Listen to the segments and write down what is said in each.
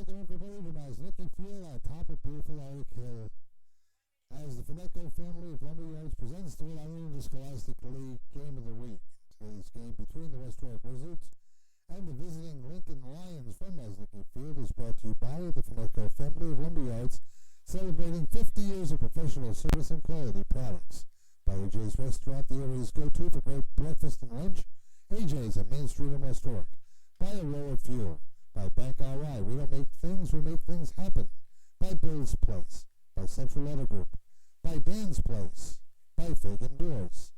Welcome everybody to Masnicki Field on top of beautiful Warwick Hill. As the Finecco family of Lumberyards presents the Rhode Interscholastic League Game of the Week. Today's game between the West Warwick Wizards and the visiting Lincoln Lions from Masnicki Field is brought to you by the Finecco family of Lumberyards, celebrating 50 years of professional service and quality products. By AJ's Restaurant, the area's go-to for great breakfast and lunch. AJ's at Main Street in West Warwick. By Aurora Fuel. By Bank RI, we don't make things, we make things happen. By Bill's Place. By Central Auto Group. By Dan's Place. By Fagan Doors.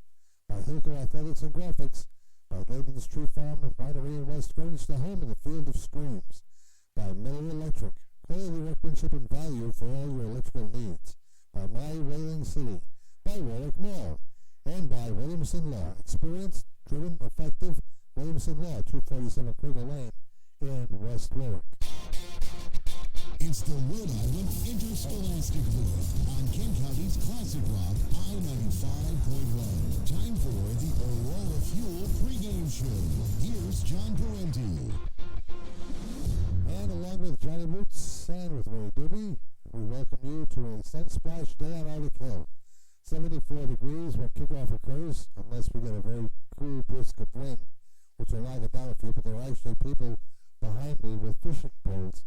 By Hilco Athletics and Graphics. By Layden's Tree Farm and Winery in West Greenwich, the home of the Field of Screams. By Miller Electric. Quality workmanship and value for all your electrical needs. By My Whaling City. By Warwick Mall. And by Williamson Law. Experienced, driven, effective. Williamson Law, 247 Quiggle Lane in West Warwick. It's the Rhode Island Interscholastic League on Kent County's Classic Rock I-95.1. Time for the Aurora Fuel pregame show. Here's John Parenti. And along with Johnny Moots and with Ray Doobie, we welcome you to a sun-splashed day on Warwick Hill. 74 degrees when kickoff occurs, unless we get a very cool brisk of wind, which will knock it down a few, but there are actually people behind me with fishing poles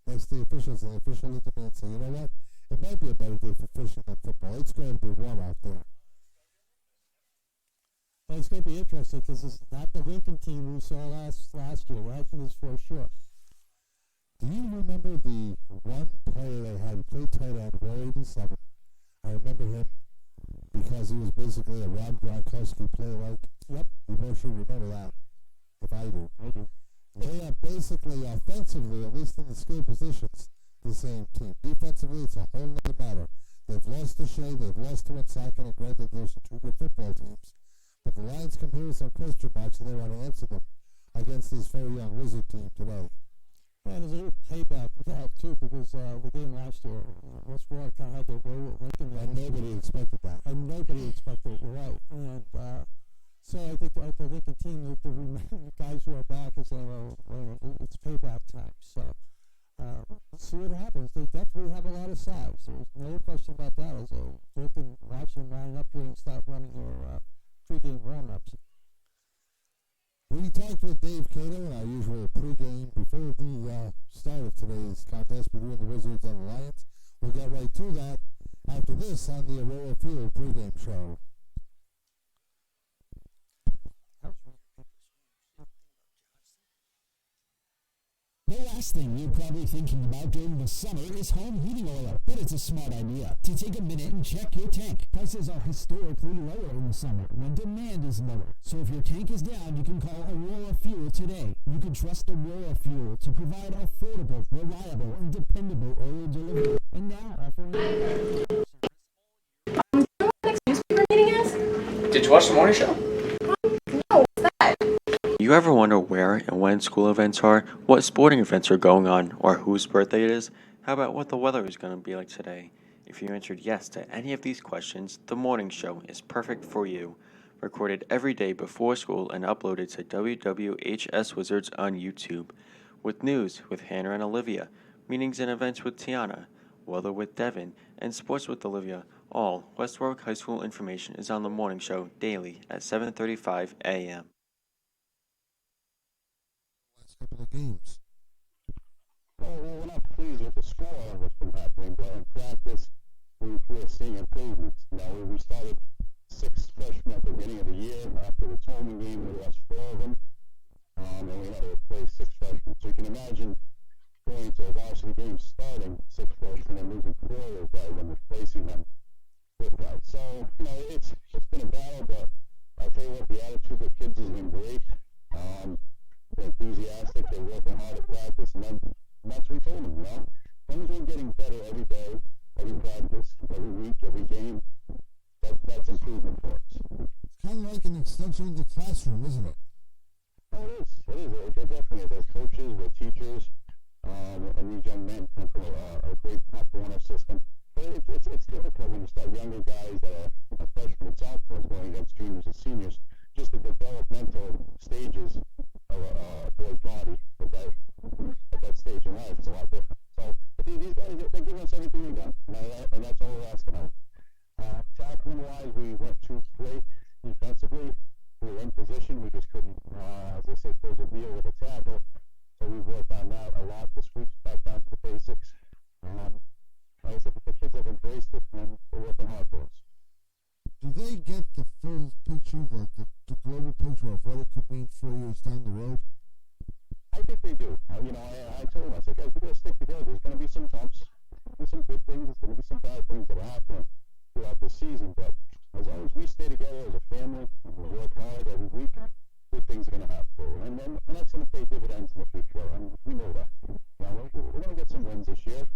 next to the officials, and the official looked at me and said, you know what, it might be a better day for fishing than football. It's going to be warm out there. Well, it's going to be interesting because it's not the Lincoln team we saw last year. We're having this for sure. Do you remember the one player they had who played tight end, Warwick 87? I remember him because he was basically a Rob Gronkowski player-like. Yep. You both should remember that, if I do. I do. They are basically, offensively, at least in the skill positions, the same team. Defensively, it's a whole other matter. They've lost to Shea, they've lost to Woonsocket, and granted those are two good football teams. But the Lions come here with some question marks, and they want to answer them against this very young Wizard team today. And there's a little payback now, too, because the game last year, West Warwick kind of had their way with Lincoln. And nobody expected that. And nobody expected it, you're right. And so I think like the Lincoln team, the guys who are back is saying, well, it's payback time. So let's see what happens. They definitely have a lot of size. There's no question about that. As a looking, watching them line up here and start running their pregame warm-ups. We talked with Dave Cato in our usual pregame before the start of today's contest between the Wizards and the Lions. We'll get right to that after this on the Aurora Field pregame show. The last thing you're probably thinking about during the summer is home heating oil, but it's a smart idea to take a minute and check your tank. Prices are historically lower in the summer when demand is lower. So if your tank is down, you can call Aurora Fuel today. You can trust Aurora Fuel to provide affordable, reliable, and dependable oil delivery. And now offering... Next newspaper meeting is? Did you watch the morning show? No, what's that? You ever wonder where and when school events are, what sporting events are going on, or whose birthday it is? How about what the weather is going to be like today? If you answered yes to any of these questions, the morning show is perfect for you. Recorded every day before school and uploaded to WWHS Wizards on YouTube. With news with Hannah and Olivia, meetings and events with Tiana, weather with Devin, and sports with Olivia. All West Warwick High School information is on the morning show daily at 7:35 a.m. Couple of games. Well, we're not pleased with the score of what's been happening, but in practice, we're seeing improvements. You know, we started 6 freshmen at the beginning of the year. After the Tolman game, we lost 4 of them, and we had to replace 6 freshmen. So you can imagine going to a varsity game starting 6 freshmen and losing 4 of those guys and replacing them with that. So, you know, it's been a battle, but I'll tell you what, the attitude of the kids has been great. They're enthusiastic, they're working hard at practice, and that's what we told them, you know? As long as we're getting better every day, every practice, every week, every game, that's improvement for us. It's kind of like an extension of the classroom, isn't it? Oh, it is. It definitely is. As coaches, we're teachers, and these young men come from a great Pop Warner system. But it's difficult when you start younger guys that are freshmen and sophomores going against juniors and seniors. Just the developmental stages of a boy's body at that stage in life is a lot different. race down the road? I think they do. I told them, I said, guys, we're going to stick together. There's going to be some bumps, there's going to be some good things, there's going to be some bad things that are happening throughout the season. But as long as we stay together as a family and we work hard every week, good things are going to happen. And that's going to pay dividends in the future. And we know that. We're going to get some wins this year.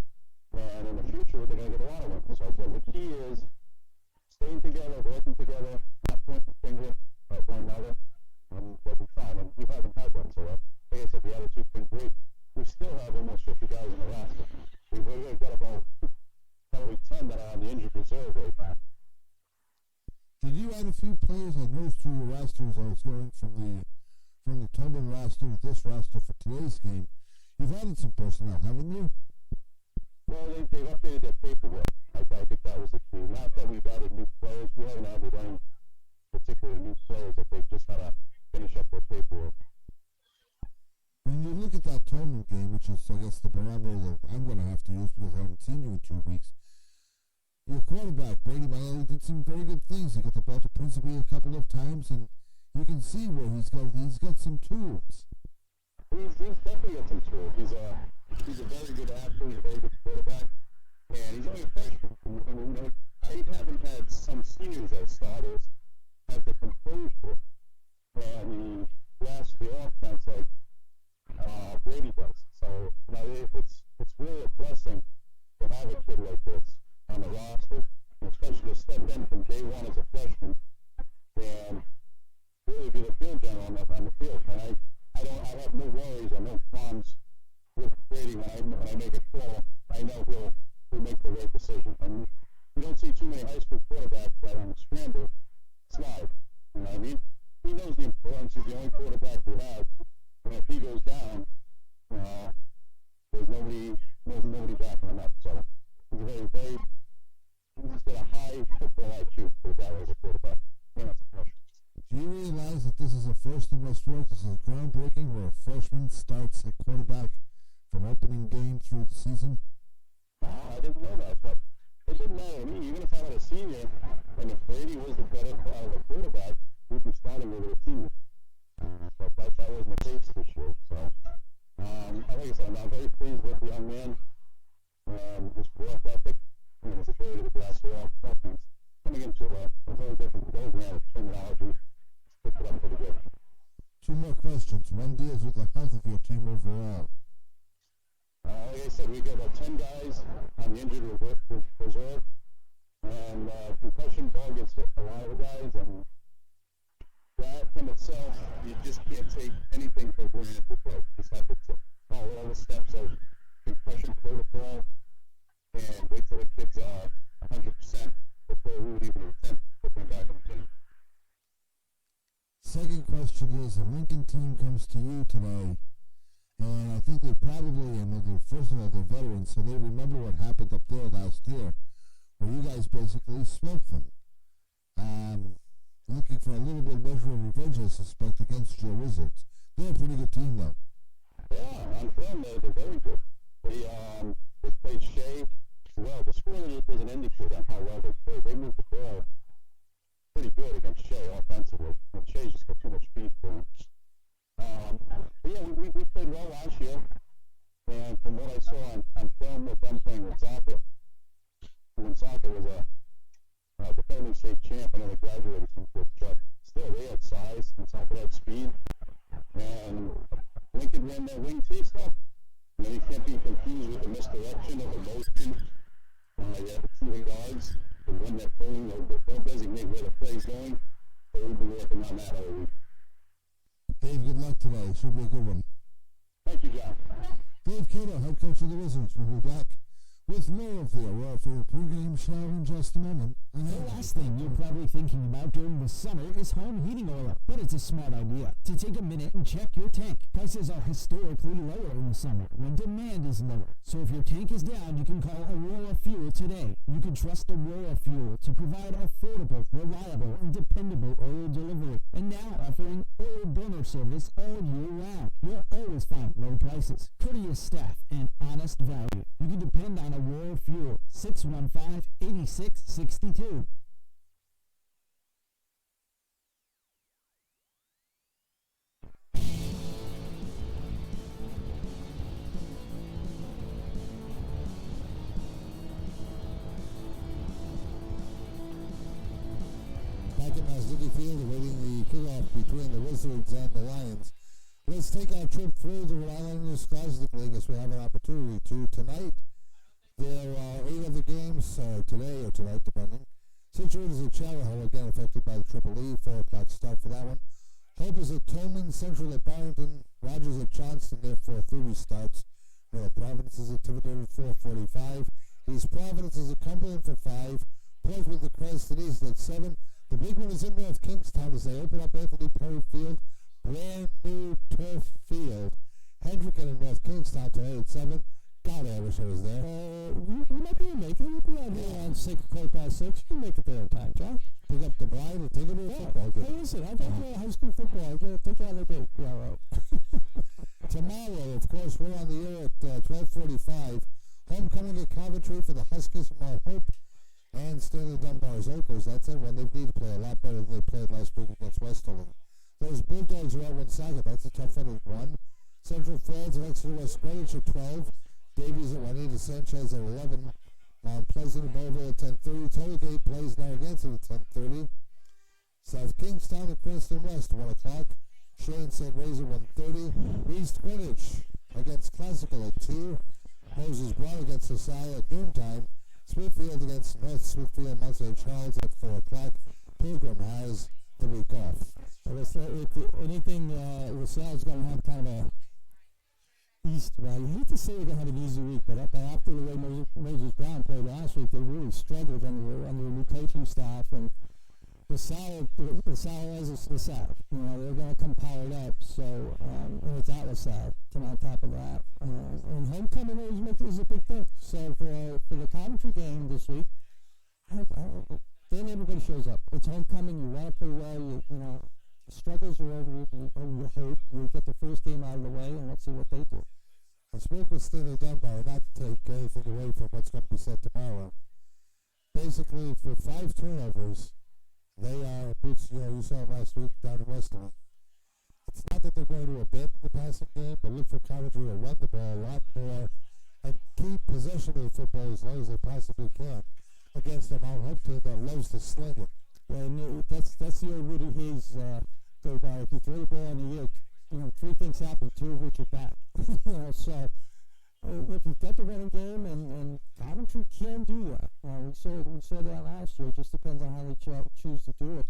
And in the future, they're going to get a lot of wins. So the key is staying together, working together, not pointing the finger at one another, and they'll be fine. And we haven't had that. So, like I said, the attitude's been great. We still have almost 50 guys in the roster. We've already got about probably 10 that are on the injured reserve right now. Did you add a few players? I noticed through your rosters, I was going from the Tubman roster to this roster for today's game. You've added some personnel, haven't you? Well, they've updated their paperwork. I think that was the key. Not that we've added new players. We haven't added any particularly new players, that they've just got to finish up their paperwork. When you look at that Tubman game, which is, I guess, the barometer that I'm going to have to use because I haven't seen you in 2 weeks, your quarterback, Brady Miley, did some very good things. He got the ball to Principe a couple of times, and you can see where he's got some tools. He's definitely got some tools. He's a very good athlete, a very good quarterback, and he's only a freshman. I haven't had some seniors as starters have the composure and the grasp the offense like Brady does. So it's really a blessing to have a kid like this on the roster, and especially to step in from day one as a freshman and really be the field general on the field. And I have no worries or no qualms with Brady when I make a call. I know he'll make the right decision. And we don't see too many high school quarterbacks that on the scramble slide. You know what I mean? He knows the importance. He's the only quarterback we have. And if he goes down, there's nobody backing him up. So he's got a high football IQ for that as a quarterback. And that's a freshman. Do you realize that this is a first in West Warwick? This is groundbreaking where a freshman starts at quarterback from opening game through the season? I didn't know that, but it didn't matter to me. Even if I had a senior and if Brady was the better quarterback, we'd be starting with a senior. But that wasn't the case this year. So, like I said, I'm very pleased with the young man. His work ethic and his ability to grasp the offense. Coming into a whole different program of terminology, picked it up pretty good. 2 more questions. One deals with the health of your team overall. Like I said, we got about 10 guys on the injured reserve, and concussion bug has hit a lot of the guys, and that in itself, you just can't take anything for granted with play. You just have to follow all the steps of concussion protocol and wait till the kids are 100% before we would even attempt to put them back on the team. Second question is, the Lincoln team comes to you today, and I think they probably, first of all, they're veterans, so they remember what happened up there last year, where you guys basically smoked them. Looking for a little bit of measure of revenge, I suspect, against your Wizards. They're a pretty good team, though. Yeah, on film, they're very good. They played Shea well. The scoring was an indicator on how well they played. They moved the ball pretty good against Shea offensively. And Shea's just got too much speed for him. But yeah, we played well last year. And from what I saw on film with them playing Woonsocket, Woonsocket was a defending state champ. I know they graduated some kids, but still they had size. Woonsocket had speed. And Lincoln ran their wing T stuff. And you can't be confused with the misdirection of the motion. You have 2 guards. And when they're playing, they'll designate where the play's going. So we've been working on that all week. Dave, good luck today. Should be a good one. Thank you, John. Dave Cato, head coach of the Wizards, will be back with more of the Aurora Field pregame show in just a moment. The last thing you're probably thinking about during the summer is home heating oil, but it's a smart idea to take a minute and check your tank. Prices are historically lower in the summer when demand is lower. So if your tank is down, you can call Aurora Fuel today. You can trust Aurora Fuel to provide affordable, reliable, and dependable oil delivery. And now offering oil burner service all year round. You'll always find low prices, courteous staff, and honest value. You can depend on Aurora Fuel, 615-8662. past Licky Field, awaiting the kickoff between the Wizards and the Lions. Let's take our trip through the Rhode Island Interscholastic League as we have an opportunity to tonight. There are 8 other games today or tonight, depending. Situate is at Charahoe, again affected by the Triple E, 4 o'clock start for that one. Hope is at Tolman, Central at Barrington, Rogers at Johnston, therefore 3 starts. North Providence is at Tiverton at 4:45. East Providence is at Cumberland for 5. Portsmouth at Cranston East at 7. The big one is in North Kingstown as they open up Anthony Perry Field, brand new turf field. Hendricken in North Kingstown tonight at 7. God, I wish I was there. You might be able to make it. You'll be out there around 6, 6:15. You can make it there in time, John. Pick up the bride and take it to a football game. Hey, listen, I don't play high school football. I think out of the gate. Yeah, right. Tomorrow, of course, we're on the air at 12:45. Homecoming at Coventry for the Huskies from Mount Hope and Stanley Dunbar's Oakers. That's it. When they need to play a lot better than they played last week against Westerling. Those Bulldogs are at Woonsocket. That's a tough one at 1. Central Falls and Exeter West Greenwich at 12. Davies at Juanita Sanchez at 11. Mount Pleasant and Belleville at 10:30. Tollgate plays Narragansett at 10:30. South Kingstown at Cranston West, 1 o'clock. Shane St. Ray's at 1:30. East Greenwich against Classical at 2. Moses Brown against LaSalle at noontime. Smithfield against North Smithfield, Mount St. Charles at 4 o'clock. Pilgrim has the week off. Anything LaSalle's going to have kind of a East, well, you hate to say they're going to have an easy week, but after the way Moses Brown played last week, they really struggled under a new coaching staff, and LaSalle is LaSalle. You know, they're going to come powered up, so, and it's at LaSalle, on top of that. And homecoming is a big thing. So for the Coventry game this week, then everybody shows up. It's homecoming, you want to play well, you know, the struggles are over, you hope you get the first game out of the way, and let's see what they do. I spoke with Stanley Dunbar, not to take anything away from what's going to be said tomorrow. Basically, for 5 turnovers, they are boots, you know, you saw last week down in Westerling. It's not that they're going to abandon the passing game, but look for Coventry to run the ball a lot more and keep possession of the football as long as they possibly can against a Mount Hope team that loves to sling it. And that's the old Rudy Hayes go by. If you throw the ball in the air, you know, 3 things happen, 2 of which are bad. You know, so if you've got the running game, and Coventry can do that. We saw that last year. It just depends on how they choose to do it.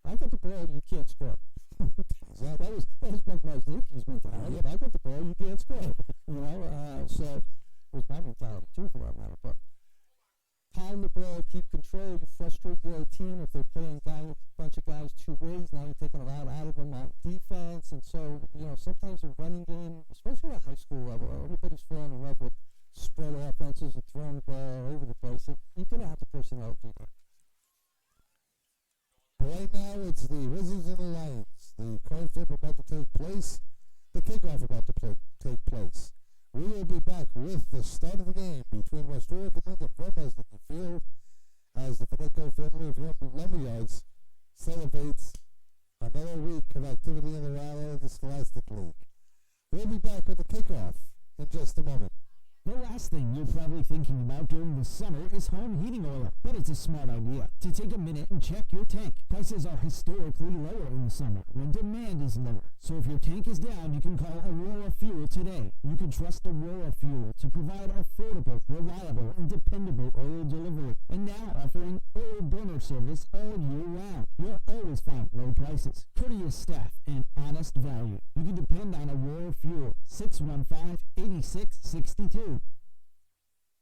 I got the ball, you can't score. That was Mike Maznicki's mentality. If I got the ball, you can't score. You know, so it was my mentality too, for that matter. But pound the ball, keep control. You frustrate the other team if they're playing a bunch of guys 2 ways. Now you're taking a lot out of them on defense, and so you know sometimes the running game, especially at high school level, everybody's falling in love with spread offenses and throwing the ball all over the place. You're gonna have to personnel do that. Right now, it's the Wizards and the Lions. The coin flip about to take place. The kickoff about to take place. We will be back with the start of the game between West Warwick and Lincoln from Licky Field as the Finneco family of Lumberyards celebrates another week of activity in the Rhode Island Interscholastic League. We'll be back with the kickoff in just a moment. The last thing you're probably thinking about during the summer is home heating oil, but it's a smart idea to take a minute and check your tank. Prices are historically lower in the summer when demand is lower. So if your tank is down, you can call Aurora Fuel today. You can trust Aurora Fuel to provide affordable, reliable, and dependable oil delivery. And now offering oil burner service all year round. You'll always find low prices, courteous staff, and honest value. You can depend on Aurora Fuel, 615-8662.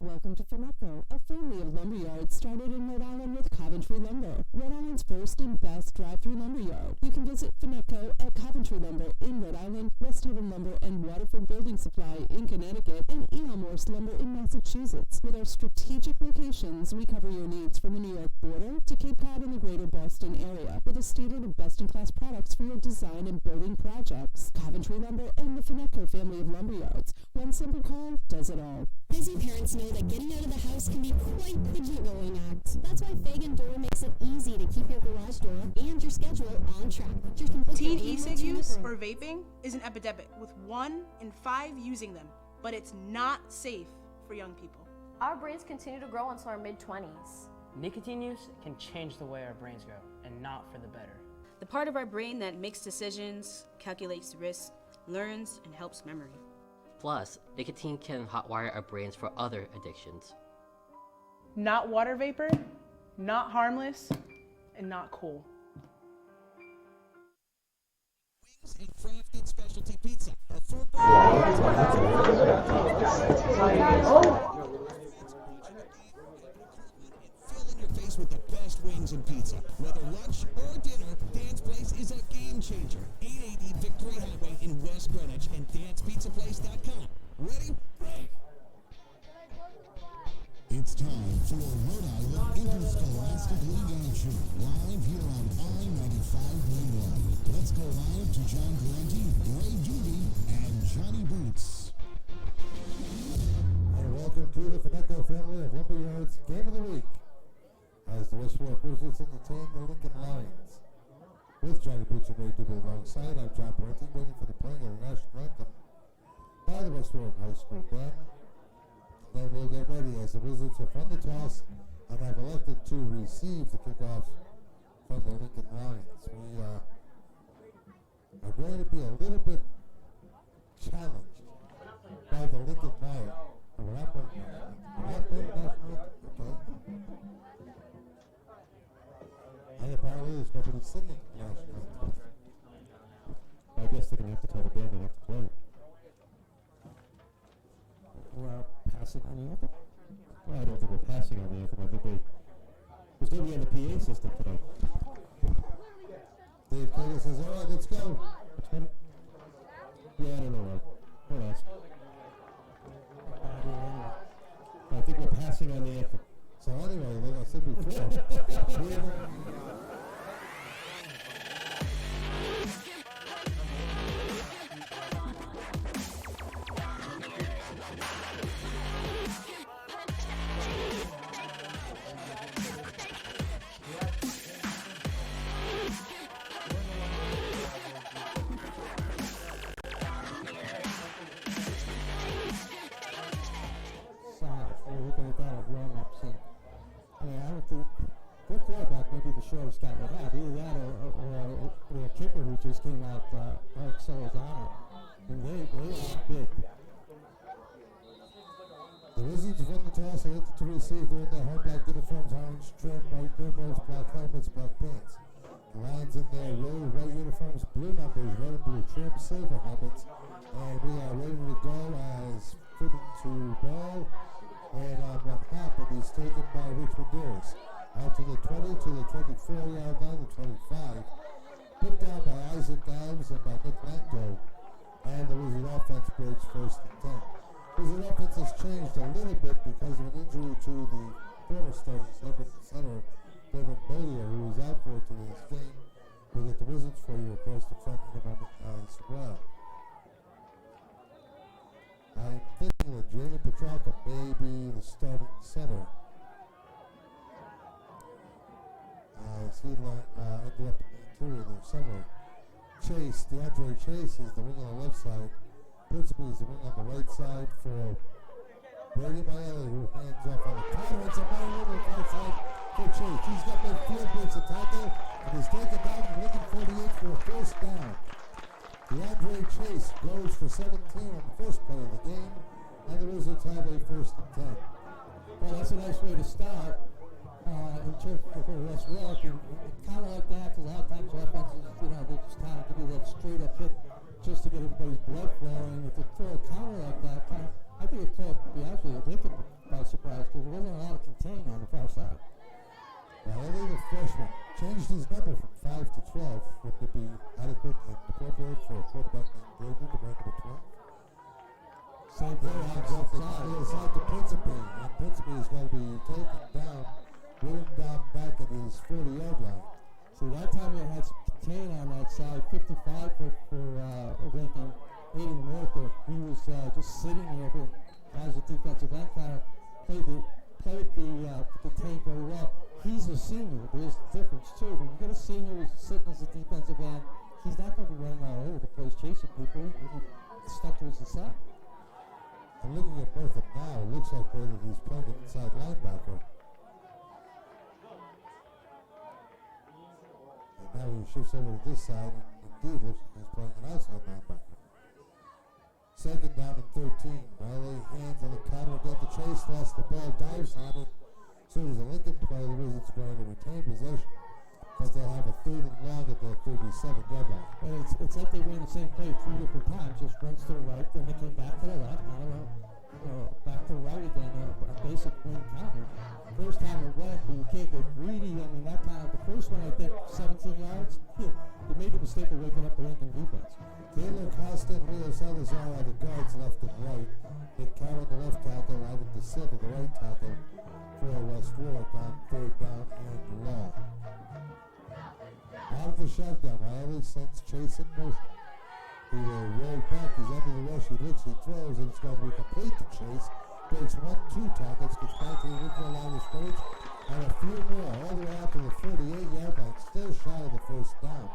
Welcome to Finneco, a family of lumberyards started in Rhode Island with Coventry Lumber, Rhode Island's first and best drive-through lumberyard. You can visit Finneco at Coventry Lumber in Rhode Island, West Haven Lumber and Waterford Building Supply in Connecticut, and Elmhurst Lumber in Massachusetts. With our strategic locations, we cover your needs from the New York border to Cape Cod and the greater Boston area, with a standard of best-in-class products for your design and building projects. Coventry Lumber and the Finneco family of lumberyards. One simple call does it all. Busy parents know that getting out of the house can be quite the juggling act. That's why Fagan Door makes it easy to keep your garage door and your schedule on track. Teen e-cig use or vaping is an epidemic, with 1 in 5 using them, but it's not safe for young people. Our brains continue to grow until our mid-20s. Nicotine use can change the way our brains go, and not for the better. The part of our brain that makes decisions, calculates risks, learns, and helps memory. Plus, nicotine can hotwire our brains for other addictions. Not water vapor, not harmless, and not cool. Wings and crafted specialty pizza. Fill in your face with the best wings and pizza. Whether lunch or dinner, Dan's Place is a game changer. 880 Victory Highway in West Greenwich and danspizzaplace.com. Ready? Break! It's time for Rhode Island Interscholastic League action, live here on I-95.1. Let's go live to John Galante, Ray Doobie, and Johnny Boots. And welcome to the Finecco family of Lumberyards Game of the Week, as the West Warwick Wizards entertain the Lincoln Lions. With Johnny Boots and Ray Doobie alongside, I'm John Parenti, waiting for the playing of the national anthem by the West Warwick High School Band. Then we'll get ready as the Wizards have won the toss and have elected to receive the kickoff from the Lincoln Lions. We are going to be a little bit challenged by the Lincoln Lions. We're not playing national anthem, okay? And apparently there's nobody singing national anthem. I guess they're going to have to tell the band they have to play. We're passing on the anthem? Well, I don't think we're passing on the anthem. I think there's nobody on the PA system today. Dave Kagan says, all right, let's go. Yeah, I don't know. We'll ask. I think we're passing on the anthem. So anyway, like I said before, we're looking at that at warm-ups, and I mean, I don't think good quarterback maybe the shortest guy would have, either that or a kicker who just came out, Eric Salazar, and they are big. the Wizards have won the toss and elected to receive. They're in their home black uniforms, orange trim, white numerals, black helmets, black pants. The Lions in their road white uniforms, blue numbers, red and blue trim, silver helmets, and we are ready to go as fitting to ball. And on one hop, it is taken by Richmond Deers. Out to the 20, to the 24-yard line, the 25. Put down by Isaac Alves and by Nick Lango. And the Wizard offense breaks first and 10. Wizard offense has changed a little bit because of an injury to the former starting center, Devin Bollier, who is out for today's game. We'll get the Wizards for you across the front in a moment as well. I'm thinking that Jalen Petrarca may be the starting center. He ended up in the interior there somewhere. Chase, DeAndre Chase is the wing on the left side. Principal is the wing on the right side for Brady Miley, who hands off on the corner. It's a ball over the right side for Chase. He's got midfield, breaks a tackle, and is taken down to Lincoln 48 for a first down. DeAndre Chase goes for 17 on the first play of the game, and the Wizards have a first and 10. Well, that's a nice way to start in terms for West Warwick, and kind of like that, because a lot of times offenses, they just kind of give you that straight up hit just to get everybody's blood flowing. If you throw a counter like that, I think it caught, to be honest with you, Lincoln by surprise, because there wasn't a lot of contain on the far side. Now, only the freshman changed his number from 5 to 12. Would it be adequate and appropriate for a quarterback named Brady to wear number 12? Same thing. Hands off the side to Principe, and Principe is going to be taken down, running down back at his 40-yard line. See, that time you had some contain on that side, 55 for Lincoln. Aiden Morther, he was just sitting there, but as a defensive end, kind of played the contain very well. He's a senior. There's a difference, too. When you get a senior who's sitting as a defensive end, he's not going to be running all over the place chasing people. He'll be stuck to his side. And looking at Bertha now, it looks like he's playing an inside linebacker. Now he shifts over to this side, and indeed looks like he's playing an outside linebacker. Second down and 13. Riley hands on the counter again to Chase, lost the ball, dives on it. So does a Lincoln play. The Wizards going to retain possession, but they'll have a third and long at the 37-yard line. Well, it's like they ran the same play 3 different times, just once to the right, then they came back to the left, back to the right again, a basic win counter. First time it went, but you can't get greedy. I mean, that kind of, the first one, I think, 17 yards, you made the mistake of waking up the Lincoln defense. Taylor Costa and Leo Salazar are the guards left and right. Nick Cowan, the left tackle, Ivan De Silva, the right tackle, for West Warwick on third down and long. Out of the shotgun, Riley sends Chase in motion. He will roll back, he's under the rush, he looks, he throws, and it's going to be complete to Chase. Breaks 1-2 tackles, gets back to the original line of scrimmage, and a few more, all the way out to the 38-yard line, still shy of the first down.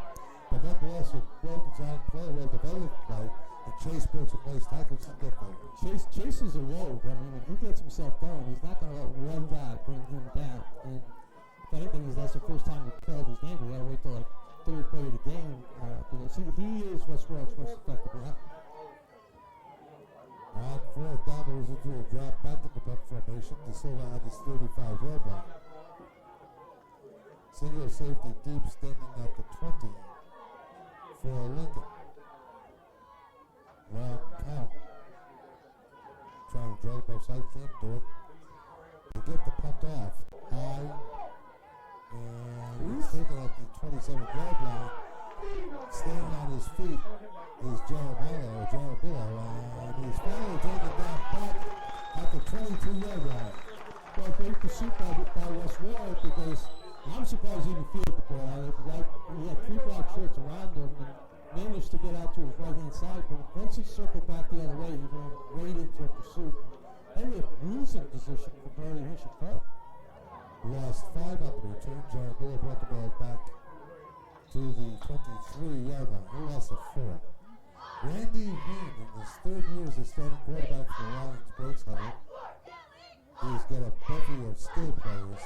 But nonetheless, a well-designed play, well-developed play, and Chase breaks a nice tackles to get there. Chase is a load. I mean, when he gets himself going, he's not going to let one guy bring him down. And if anything, that's the first time he's played his game. We got to wait till like third play of the game because he is West Warwick's most effective route. On fourth down, the Wizards will drop back in the punt formation. De Silva at his 35-yard line. Single safety deep, standing at the 20 for Lincoln. Long count. Trying to drive both sides, can't do it. They get the punt off high, and he's taken at the 27-yard line. Staying on his feet is Jaramillo, and he's finally taken down back at the 22-yard line. Well, great pursuit by West Warwick because I'm surprised he didn't field the ball. He had 3 black shirts around him and managed to get out to his right-hand side, but once he circled back the other way, he went right into a pursuit. And a losing position for Barry Hinchcliffe. Lost 5 on the return. Jaramillo brought the ball back to the 23-yard line. He lost a 4. Randy Mean, in his third year as a starting quarterback for the Lions, breaks huddle. He's got a bevy of skill players.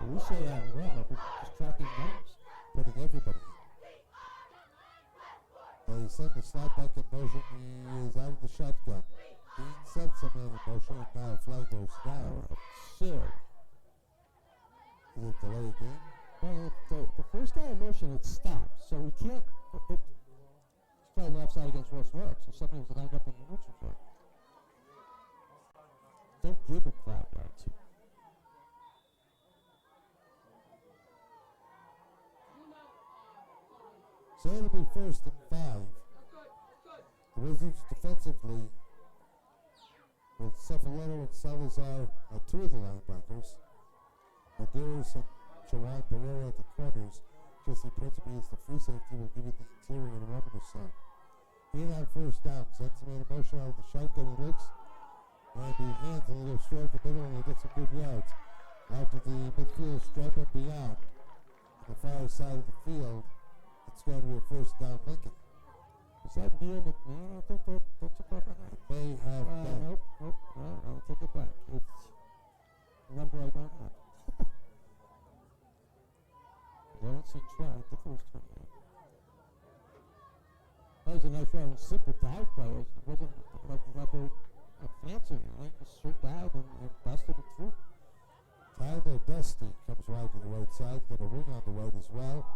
We say that in run, but just tracking numbers. Putting everybody in. They send the slot back in motion. He is out of the shotgun. Dean sends him in motion, and now flag goes down. Sure. Is it delay game? Well, the first guy in motion, it stopped. So we can't. It's playing offside against West Warwick, so somebody was lined up in the neutral flag. Don't give him flag rights. So it'll be first and 5. The Wizards defensively with Cefaletto and Salazar are 2 of the linebackers. Medeiros and Jawan Barrera at the corners. Jesse Principe is the free safety. Will give you the interior in a moment or so. He on first down. Sends him in motion out of the shotgun. He looks. And he hands a little short the middle and he gets some good yards. Out to the midfield stripe and beyond. On the far side of the field. It's going to be a first down Lincoln. Is that Neil McMahon? I think that's a proper name. It may have been. Nope. I'll take it back. It's a number I don't have. I don't see 12. I think it was 28. That was a nice run. Simple dive play. It wasn't like rubber fancy. Just straight dive and busted it through. Tyler Dusty comes wide to the right side. Got a ring on the right as well.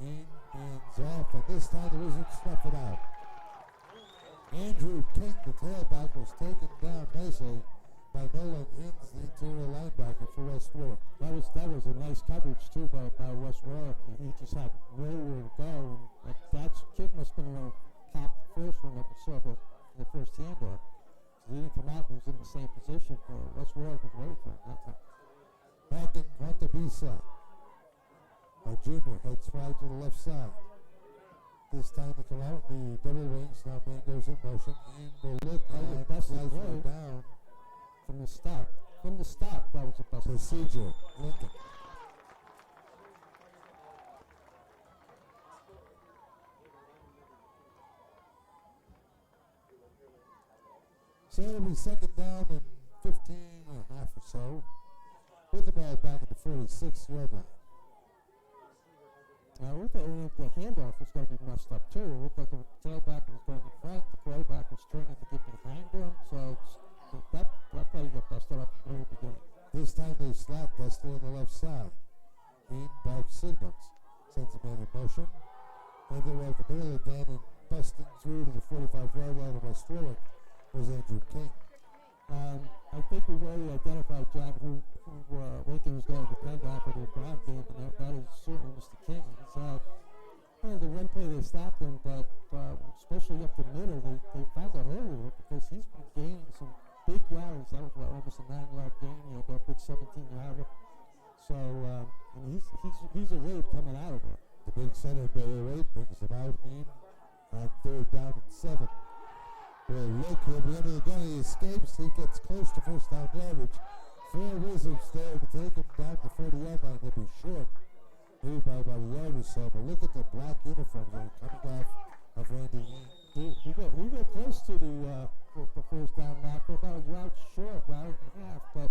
In, hands off, and this time the Wizards snuff it out. Andrew King, the tailback, was taken down nicely by Nolan Inns, the interior linebacker for West Warwick. That was a nice coverage too by West Warwick. He just had nowhere to go, and that kid must have been one of the top first one that we saw the first handoff. So he didn't come out and was in the same position. West Warwick was ready for him that time. Back in Quantabisa. Our junior heads wide to the left side. This time to come out, the double wings. Now man goes in motion. And will look and best flies play down. From the start. From the start, that was the best procedure. Lincoln. So it'll be second down and 15 and a half or so. With the ball back at the 46-yard line. Now, with the handoff was going to be messed up too. It looked like the tailback was going in front, the quarterback was turning to get behind him, so that play got busted up from the beginning. This time they slap Dusty on the left side. Dean Bark signals, sends the man in motion. And they were at the middle again and busting through to the 45-yard line of West Warwick was Andrew King. I think we've already identified, John, who Lincoln was going to depend on for their ground game, and that is certainly Mr. King. He's had, the one play they stopped him, but especially up the middle, they found a hole with it because he's been gaining some big yards. That was almost a 9-yard gain. He had that big 17-yarder. So, and he's a raid coming out of it. The big center Barry Wade brings him out in on 3rd down and 7. Well, look at the end of the gun. He escapes. He gets close to first down yardage. 4 Wizards there to take him down the 40-yard line. He'll be short, maybe by about a yard or so. But look at the black uniforms that are coming off of Randy Lee. He got close to the first down mark. About a yard short, yard and a half. But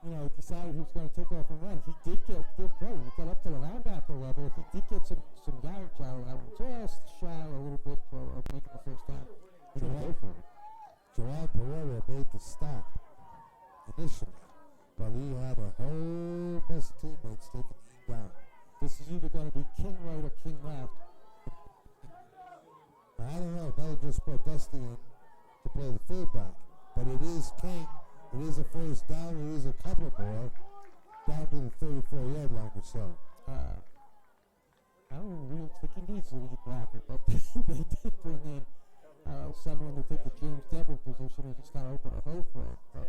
he decided he was going to take off and run. He did get good play. He got up to the linebacker level. He did get some yards out of that one. Just shy a little bit of making the first down. Joel Pereira made the stop initially, but he had a whole mess of teammates taking him down. This is either going to be King right or King left. I don't know. Mel just brought Dusty in to play the fullback, but it is King. It is a first down. It is a couple more down to the 34-yard line or so. I don't really think he needs a lead blocker, but they did bring in someone to take the James Devlin position and just kind of open a hole for him. But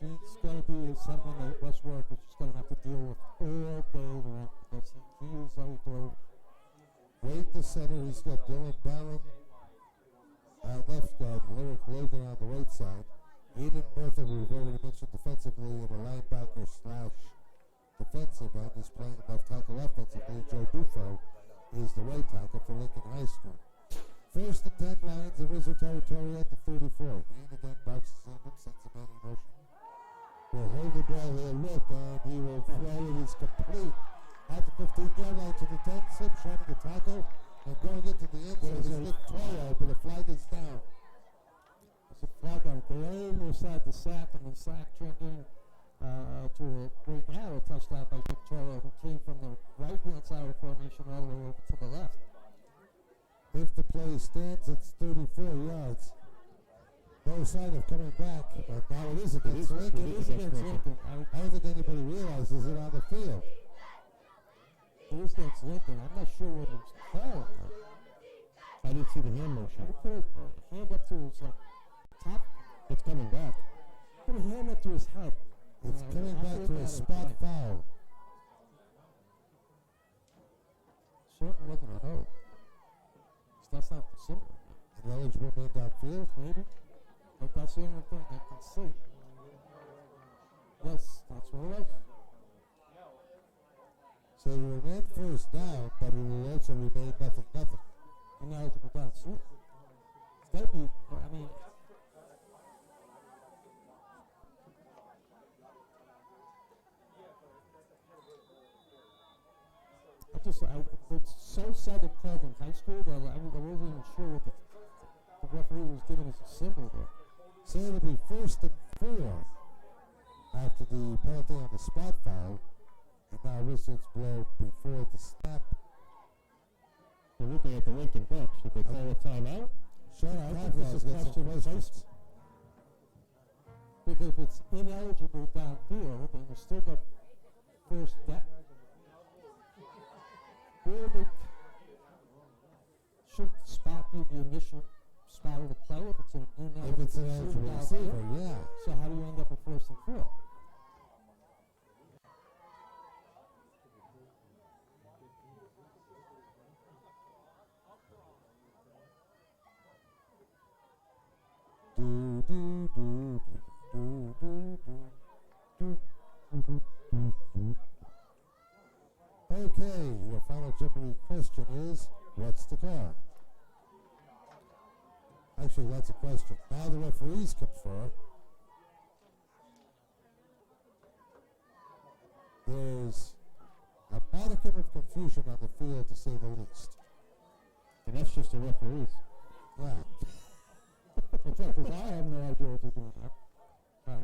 he's going to be someone that West Warwick is just going to have to deal with all day long because he is overloaded. Wade the center. He's got Dylan Barron at left guard, Lyric Logan on the right side. Aiden Murtha, who we've already mentioned defensively, and a linebacker / defensive end is playing left tackle offensively. Joe Dufo is the right tackle for Lincoln High School. 1st and 10 Lions of Wizard territory at the 34. Ian again boxes in and sends the man in motion. Will hold the ball here, look, and he will throw it. He's complete at the 15-yard line to the 10, slip, trying to tackle, and going into the end zone is Nick Toro, but the flag is down. There's a flag on it. They almost had the sack, and the sack turned in to a great narrow touchdown by Nick Toro, who came from the right-hand side of the formation all the way over to the left. If the play stands, it's 34 yards. No sign of coming back, but now it is against Lincoln. It is against Lincoln. I don't think anybody realizes it on the field. It is against Lincoln. I'm not sure what it was called. I didn't see the hand motion. He put a hand up to his top. It's coming back. Put a hand up to his head. It's coming back to a spot foul. Certainly wasn't a hold. That's not simple. An eligible man downfield, maybe. But that's the only thing I can see. Yes, that's what it was. So it will remain first down, but it will also remain nothing. Ineligible downfield. It's got to be, I mean, it's so seldom called in high school that I wasn't even sure what the referee was giving us a symbol there. So it'll be 1st and 4 after the penalty on the spot foul, and now whistles blow before the snap. We're looking at the Lincoln bench. Should they call a timeout? Sean Conrad's got some questions. Because if it's ineligible downfield, and you still got first down. Should spot be the initial spot of the play if it's an ineligible receiver, yeah. So how do you end up with 1st and 4? Okay, your final Jeopardy question is, what's the call? Actually, that's a question. Now the referees confer. There's a modicum of confusion on the field, to say the least. And that's just the referees. Yeah. That's right, because I have no idea what they're doing there.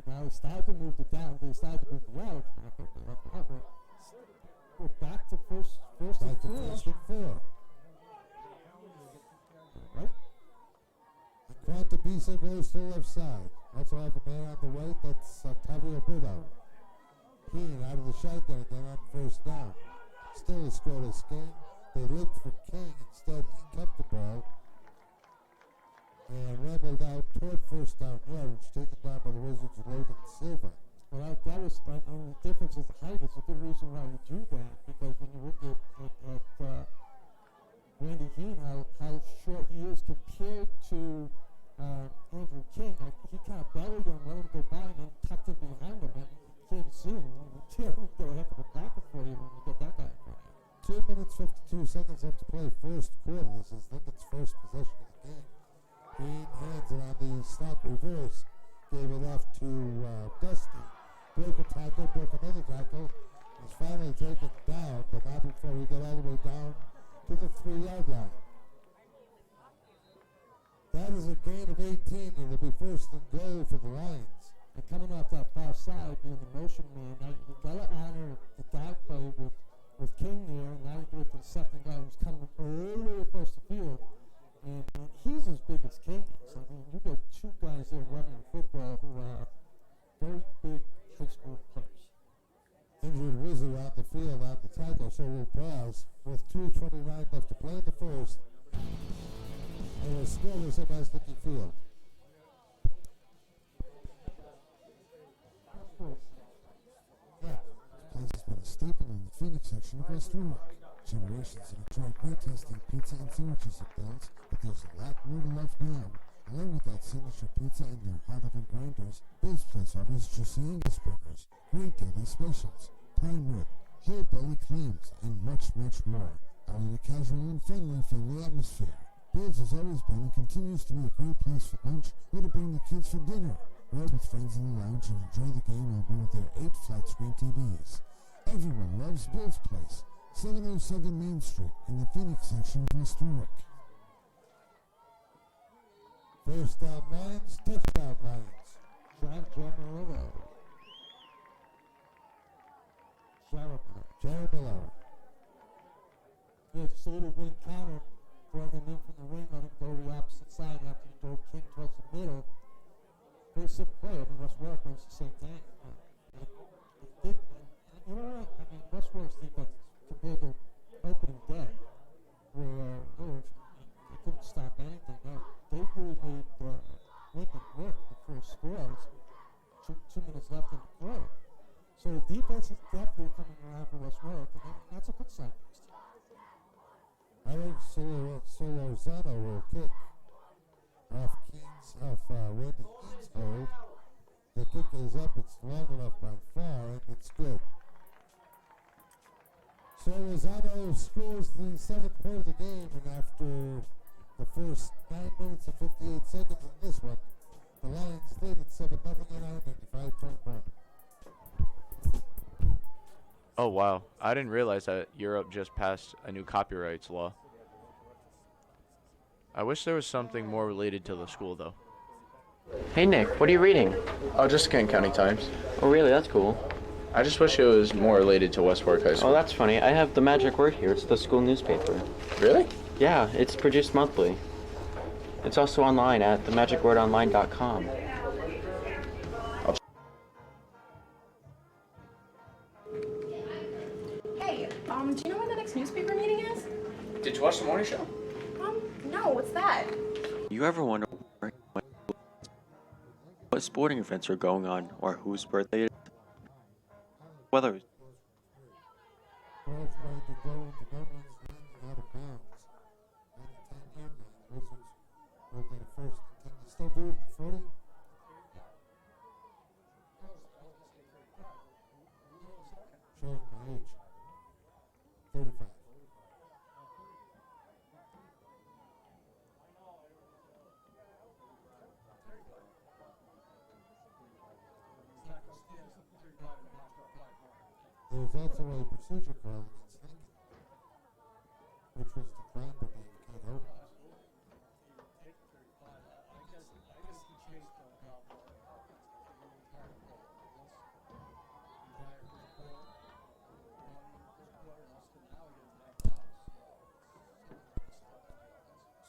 Now they started to move it down. They started to move the route. We're back to first and four. Right? And Quantabisa goes to the left side. Also have a man on the right. That's Octavio Burdo. Keane out of the shotgun again on first down. Still a scoreless game. They looked for King. Instead, he kept the ball and rambled out toward first down yardage, taken down by the Wizards' Logan Silva. Well, that was the difference is height. It's a good reason why you do that, because when you look at Randy Keane, how short he is compared to Andrew King, he kind of bellied him, let him go by, and then tucked him behind him, and you can't see him. You can't go a heck of a backer for you when you get that guy in front of you. 2 minutes, 52 seconds left to play. First quarter. This is Lincoln's first possession of the game. Keane hands it on the stop reverse. Gave it off to Dusty. Broke a tackle, broke another tackle. Was finally taken down, but not before he got all the way down to the 3-yard line. That is a gain of 18, and it'll be first and goal for the Lions. And coming off that far side, being the motion man, now you got to honor the dog play with King there, and now you do it to the second guy who's coming all the way across the field. And he's as big as King is. I mean, you got two guys there running football who are very big high school players. Injured Rizzo out the field on the tackle, so we'll pause with 2:29 left to play in the first. And we're scoreless at Maslicky Field. Yeah. Place has been a staple in the Phoenix section of West Warwick. Generations have enjoyed great tasting pizza and sandwiches at Bill's, but there's a lot more to love now. Along with that signature pizza and their hot oven grinders, Bill's Place offers juicy Angus burgers, great daily specials, prime rib, whole belly clams, and much, much more. Out in a casual and friendly family atmosphere. Bill's has always been and continues to be a great place for lunch or to bring the kids for dinner. Ride with friends in the lounge and enjoy the game on one of their 8 flat-screen TVs. Everyone loves Bill's Place. 707 Main Street in the Phoenix section of West Warwick. First down Lions, touchdown Lions. Jaramillo. Yeah, just a little wing counter, brought him in from the wing, let him go to the opposite side after he drove King towards the middle. Very simple play. I mean, West Warwick runs the same thing. You know what? I mean, West Warwick's defense compared to opening day, where they couldn't stop anything. No, they really made Lincoln work the first scores. 2 minutes left in the quarter. So the defense is definitely coming around for West Warwick, and that's a good sign. I think Solorzano will kick off Randy Keane's hold. The kick is up, it's long enough by far, and it's good. So Lozano scores the 7th point of the game, and after the first 9 minutes and 58 seconds in this one, the Lions lead at 7-0 and 95.1. Oh wow, I didn't realize that Europe just passed a new copyrights law. I wish there was something more related to the school though. Hey Nick, what are you reading? Oh, just Kent County Times. Oh really, that's cool. I just wish it was more related to West Warwick High School. Oh, that's funny. I have the Magic Word here. It's the school newspaper. Really? Yeah, it's produced monthly. It's also online at themagicwordonline.com. Hey, do you know when the next newspaper meeting is? Did you watch the morning show? No, what's that? You ever wonder what sporting events are going on or whose birthday it is? Whether Ball's going to go into no man's land and out of bounds. On the 10-yard line, Wizards will get a first. Can you still do it in 40? Showing my age. 35. There's also a procedure call against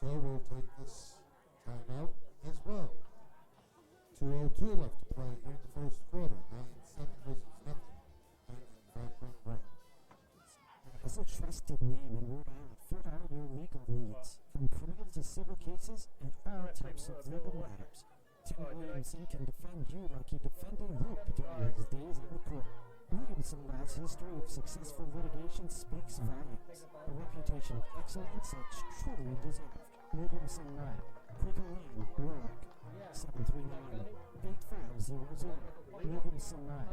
So we'll take this timeout as well. 2:02 left to play here in the first quarter. 9-7 Wizards, nothing. 5-point run. As a trusted name in Rhode Island for all your legal needs, from criminal to civil cases and all types of legal matters, Tim Williamson can defend you like he defended Hoop during his days in the court. Williamson Law's history of successful litigation speaks volumes, a reputation of excellence that's truly deserved. Williamson Law, Quaker Lane, Warwick, 739-8500. Williamson Law.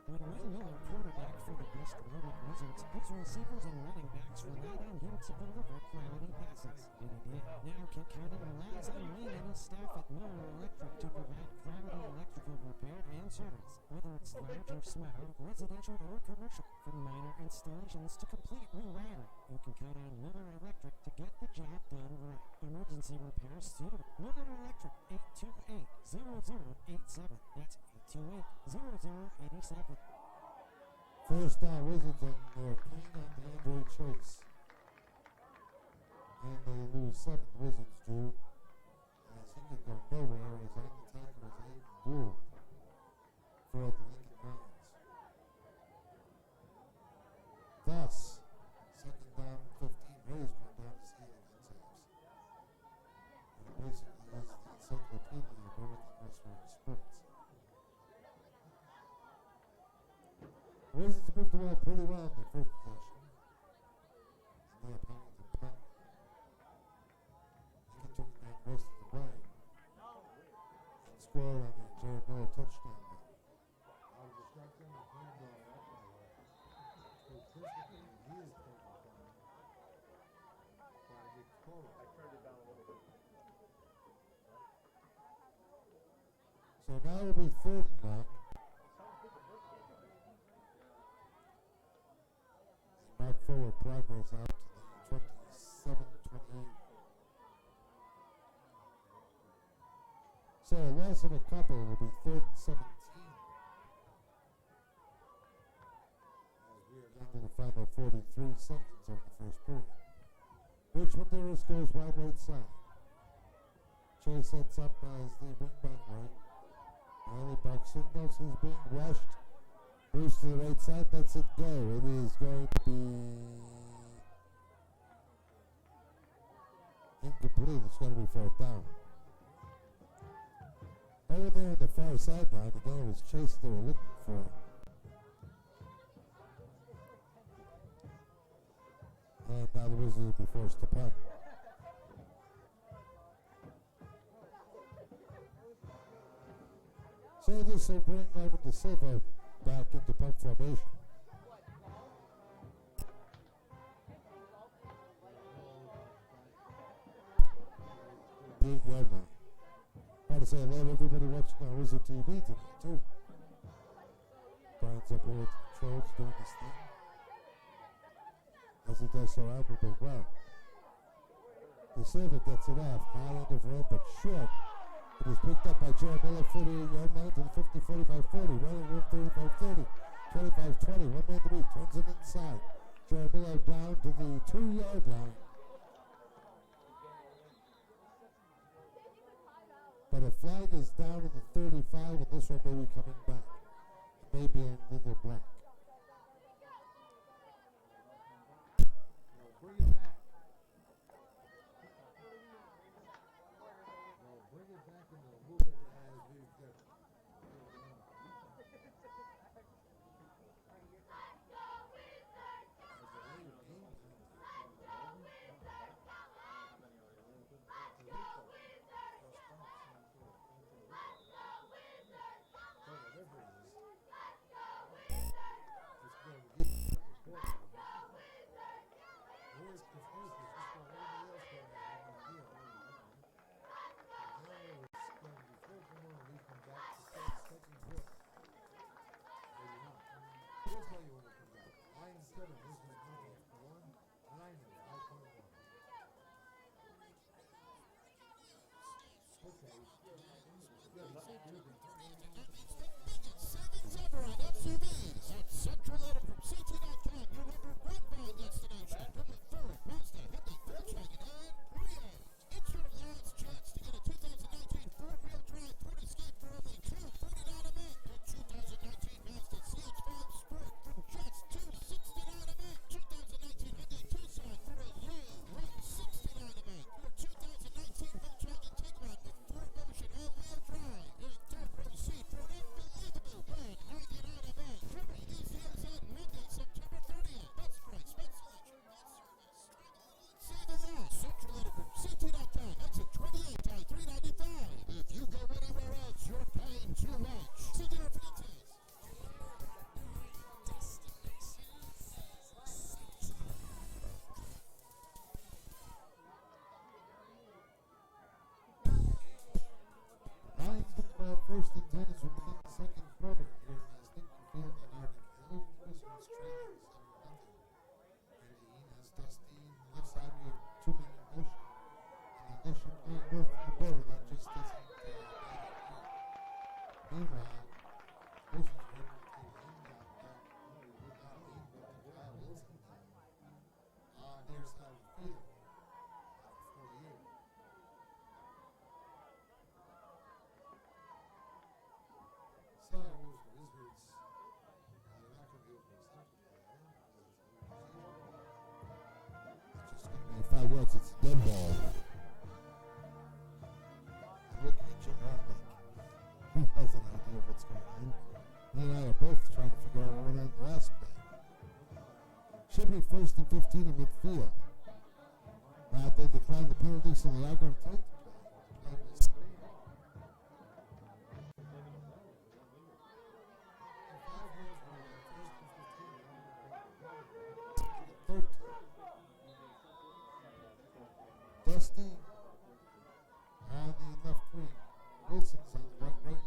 When Will Miller, quarterback for the West Warwick Wizards, his receivers and running backs relied on him to deliver quality passes. And he did. Now Kincaid relies on Lane and his staff at Miller Electric to provide quality electrical repair and service. Whether it's large or small, residential or commercial, from minor installations to complete rewiring, you can count on Miller Electric to get the job done right. Emergency repairs suitable. Miller Electric, 828-0087. That's 828-0087. First down, Wizards on their clean on DeAndre Chase. And they lose 7, Wizards do. As he could go nowhere as on the tackle was Aiden Gould for the Lincoln Lions. Thus, second down, 15. Ray's going down to see the concepts. And basically is the encyclopedia of everything Westwood sports. Wizards moved the ball pretty well in their first possession. And they're planning to punt. Lincoln took it down most of the way. And scored on the Jared Miller touchdown run. So now it'll be 3rd and long. Mark forward progress out to the 27-28. So a loss of a couple will be 3rd and 17. As we are down to the final 43 seconds of the first period. Richmond Harris goes wide right side. Chase sets up as the wing back right. Riley Buck signals he's being rushed. Moves to the right side, lets it go. It is going to be incomplete. It's going to be 4th down. Over there on the far sideline, again, it was Chase they were looking for. And now the Wizards will be forced to punt. So this will bring Ivan De Silva back into punt formation. Big yard line. I want to say hello to everybody watching on Wizard TV today, too. Brian's up here with the controls doing his thing. As he does so admirably well. De Silva gets it off. High end of rope, but short. It is picked up by Jared Miller, 48-yard line to the 50, 45-40, running room 35-30, 25-20, 1 man to beat, turns it inside. Jared Miller down to the 2-yard line. But a flag is down to the 35, and this one may be coming back. It may be in little black. Bring it back. Bring it back and they'll move it as we've got it. 5 yards. It's a dead ball. I'm looking at Jim Rod like he has an idea of what's going on. He and I are both trying to figure out what went on the last play. Should be 1st and 15 in midfield. They declined the penalty, so they are going to take the play. Dusty on the left wing. Wilson's on the right wing.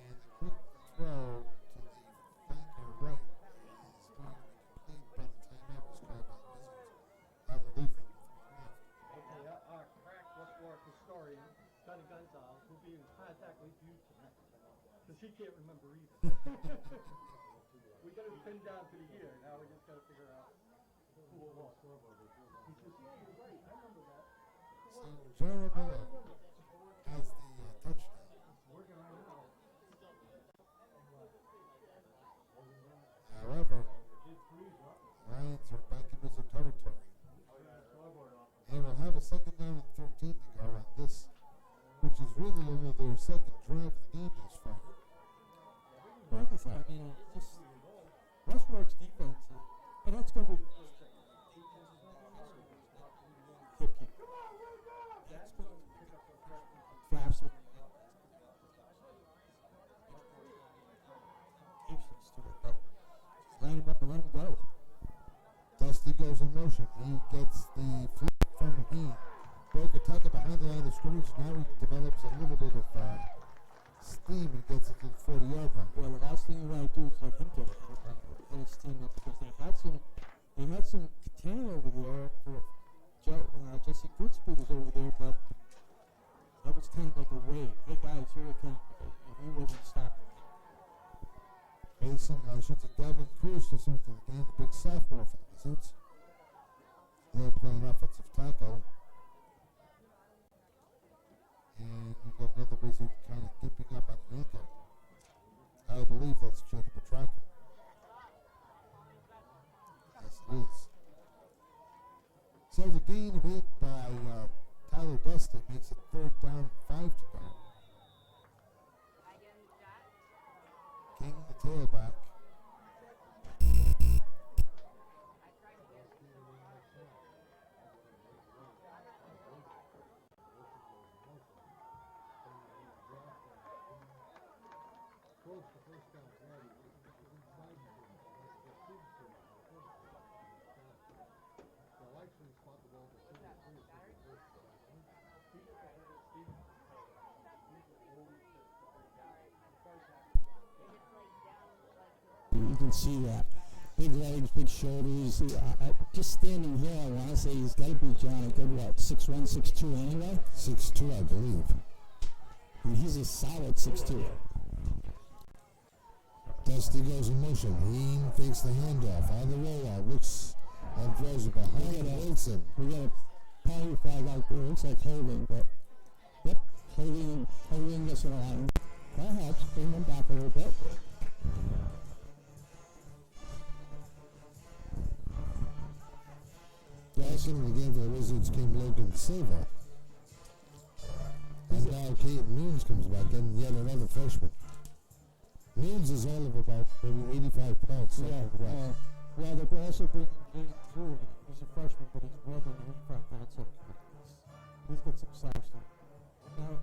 And the quick throw to the flanker right is going to be complete by the timeout was called by the Wizards. Out of the league. Okay, crack Westwark historian, Johnny Gonzalez, will be in contact with you tonight. Because he can't remember either. We got it pinned down to the year. Now we just got to figure out who it was. He says, yeah, you're right. I remember that. So Jared Miller has the touchdown. However, Lions are back in Wizard territory. They will have a 2nd down and 13 to go on this, which is really only their 2nd drive of the game thus far. Like I said, I mean, just Westwark's defense, and that's going to be hip you. That's going to drafts it. Line him up and let him go. Dusty goes in motion. He gets the flip from Heen. Broke a tackle behind the line of scrimmage. Now he develops a little bit of steam and gets it to the 40-yard line. Well, the last thing you want to do is let him get it and his team up because they had some contain over there for Jesse Goodspeed was over there, but that was kind of like a wave. Hey guys, here it comes. He wasn't stopping. Mason, Gavin Cruz to start the game, the big sophomore for the Wizards. They're playing offensive tackle. And we've got another Wizard kind of dipping up on the ankle. I believe that's Jenny Petrarca. Yes, it is. So the gain of 8 by Tyler Dusty makes it 3rd down, 5 to go. King, the tailback. You can see that. Big legs, big shoulders. Just standing here, I want to say he's got to be, John, a good, what, 6'1", 6'2", anyway? 6'2", I believe. And he's a solid 6'2". Dusty goes in motion. Heen fakes the handoff. On the rollout. Looks and throws it behind Wilson. We got a penalty flag out there. Looks like holding, but yep, holding this in a line. That helps. Bring them back a little bit. Back in the game for the Wizards came Logan Silva. And now Caden Moons comes back in, yet another freshman. Moons is all of about maybe 85 pounds. Yeah, well, they're also bringing through. He's a freshman, but he's more than 85 pounds. So he's got some size to him. Now,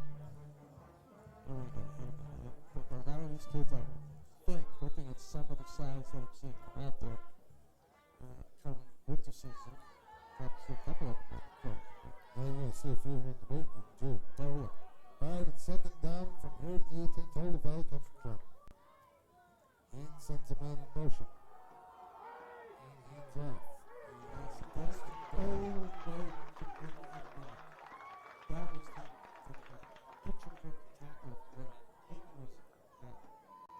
but a lot of these kids, I think, looking at some of the size that I'm seeing come out there from winter season, perhaps a couple of them. I'm going to see a few of them in the weight room, too. Oh, yeah. All right, it's 2nd down from here to the 18th hole of Valley Country Club. And sends a man in motion. And hands off. That's the old way to bring it back. That was the picture perfect tackle when he was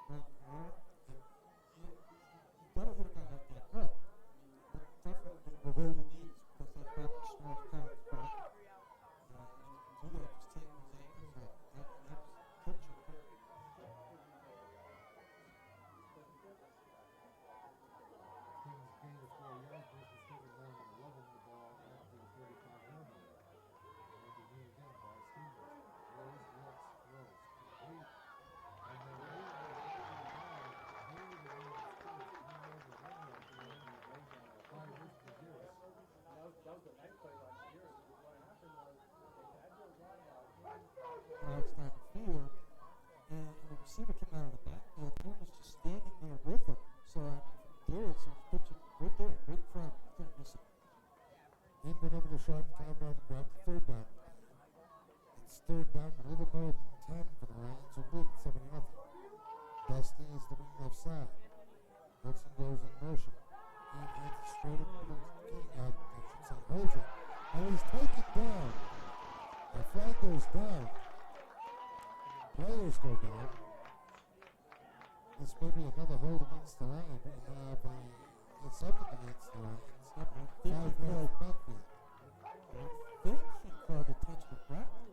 right there. You gotta hit a guy like that. No. But definitely below the knees because that probably small pounds back. Do that, just take his ankles out. That's picture perfect. Gain of 4 yards. routes down the field, and the receiver came out of the backfield. He was just standing there with him. So Garrett's was pitching right there, right in front. Couldn't miss it. In went over the shot and timeout and grabbed the third down. It's third down, a little more than 10 for the Lions, who lead 7-0. Dusty is the wing left side. Wilson goes in motion. He hits straight up the holds it. And he's taken down. The flag goes down. Players go down. This may be another hold against the Lions. We have something against the Lions. 5-yard backfield. I think he called attention to Bradley.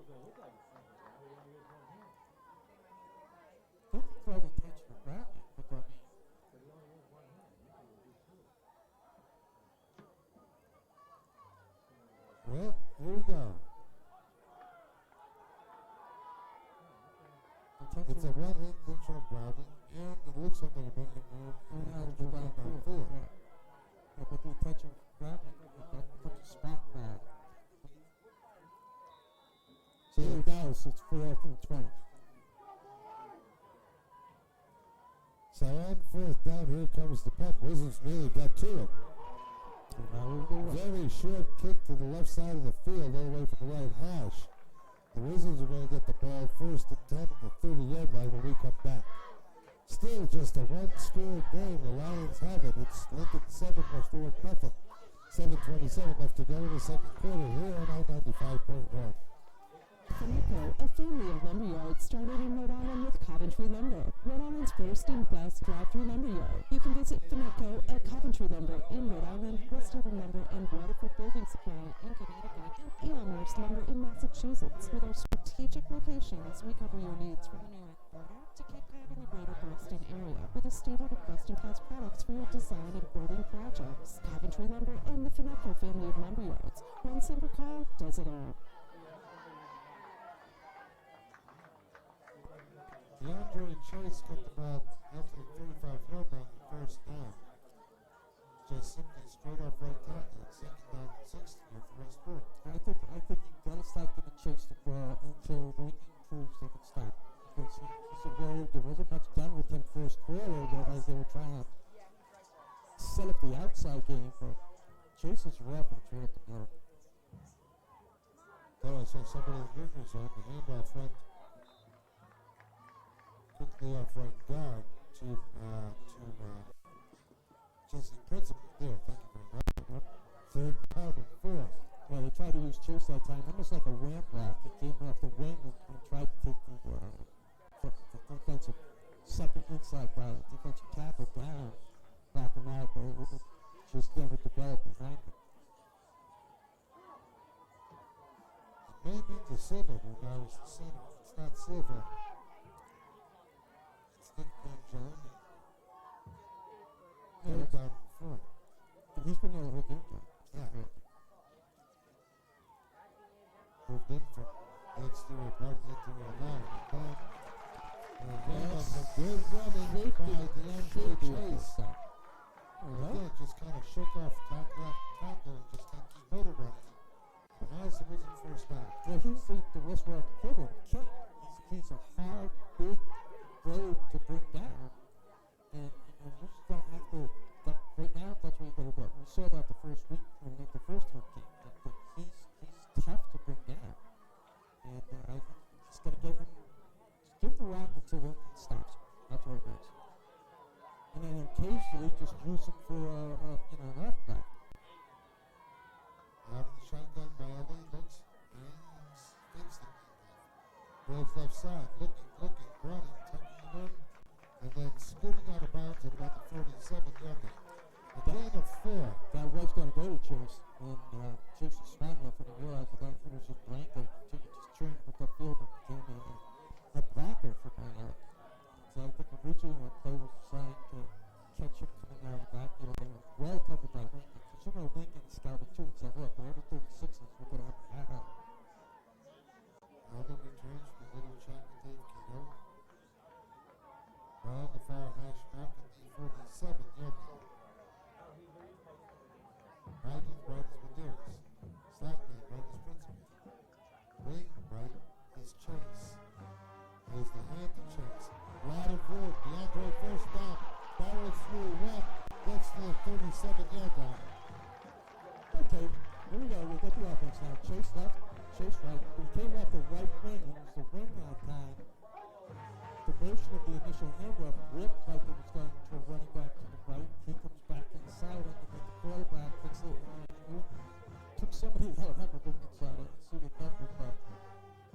Well, here we go. It's a one-hand control grounding, and it looks like they're making a move. Yeah, but the attention grounding, that puts a spot now. So here we go, so it's 4th and 20. So on 4th down, here comes the punt. Wizards nearly got to him. Very short kick to the left side of the field, all the way from the right hash. The Wizards are going to get the ball 1st and 10 at the 30-yard line when we come back. Still just a one-score game. The Lions have it. It's Lincoln 7, West Warwick nothing. 7:27 left to go in the second quarter here on I-95.1. Finneco, a family of lumberyards, started in Rhode Island with Coventry Lumber, Rhode Island's first and best drive-through lumberyard. You can visit Finneco at Coventry Lumber in Rhode Island, West Haven Lumber and Waterford Building Supply in Connecticut, and Elmhurst Lumber in Massachusetts. With our strategic locations, we cover your needs from the New York border to Cape Cod and the greater Boston area, with a standard of best-in-class products for your design and building projects. Coventry Lumber and the Finneco family of lumberyards. One simple call does it all. DeAndre Chase got the ball out to the 35-yard line on 1st down. Just simply straight off right tackle. 2nd down and 60 for West Warwick. I think you got to start giving Chase the ball until Lincoln proves they can stop. Because he's a road. There wasn't much done with him first quarter as they were trying to set up the outside game. But Chase is rough and through at the middle. Thought I saw somebody in the junior zone. The handoff front. Quickly off right guard to Jesse Principal there. Thank you very much. 3rd down and 4. Well, they tried to use Chase that time, almost like a wham block. It came off the wing and tried to take the defensive second inside by the defensive tackle down, back him out, but it just never developed behind him. It may be the Silver who was the center. It's not Silver. Nick Van John. They're down in front. He's been there the whole game. Yeah. Moved in from the exterior part of the interior line. And a good running by DeAndre Chase. Again, just kind of shook off tackle after tackle and just kept his motor running. But how's the Wizards 1st down? Well, he's the West Warwick equivalent. He's a hard, big road to bring down, and you just don't have to. Right now, that's what you got to do. We saw that the first week when we made the first home game. That he's tough to bring down, and I think just got to give the rock until Lincoln stops. That's what it is. And then occasionally just use him for an off back. Out of the shotgun by Ali, looks and spins the Rolls left side, looking, running, tucking him in, and then scooting out of bounds at about the 47-yard line. A gain of 4. That was going to go to Chase, and Chase was smart enough to realize that it was just blanket. He just turned with that field and became a blocker for my So I think originally when play was designed to catch him coming out of the backfield, they were well covered by Lincoln. Because you know Lincoln scouted too and said, look, we're the 36ers, we're going to have to back up. Alden returns from the little track and Dave Kino. Around the far hash mark at the 47-yard line. Right is right is Medeiros. Slack man right is Principal. Wing right is Chase. second year down. Okay, here we go. We got the offense now. Chase left, Chase right. We came off the right wing. It was the wing that time. The motion of the initial handoff ripped like it was going to running back to the right. He comes back inside underneath the quarterback, puts it took somebody out on the wing inside. I didn't see the number, but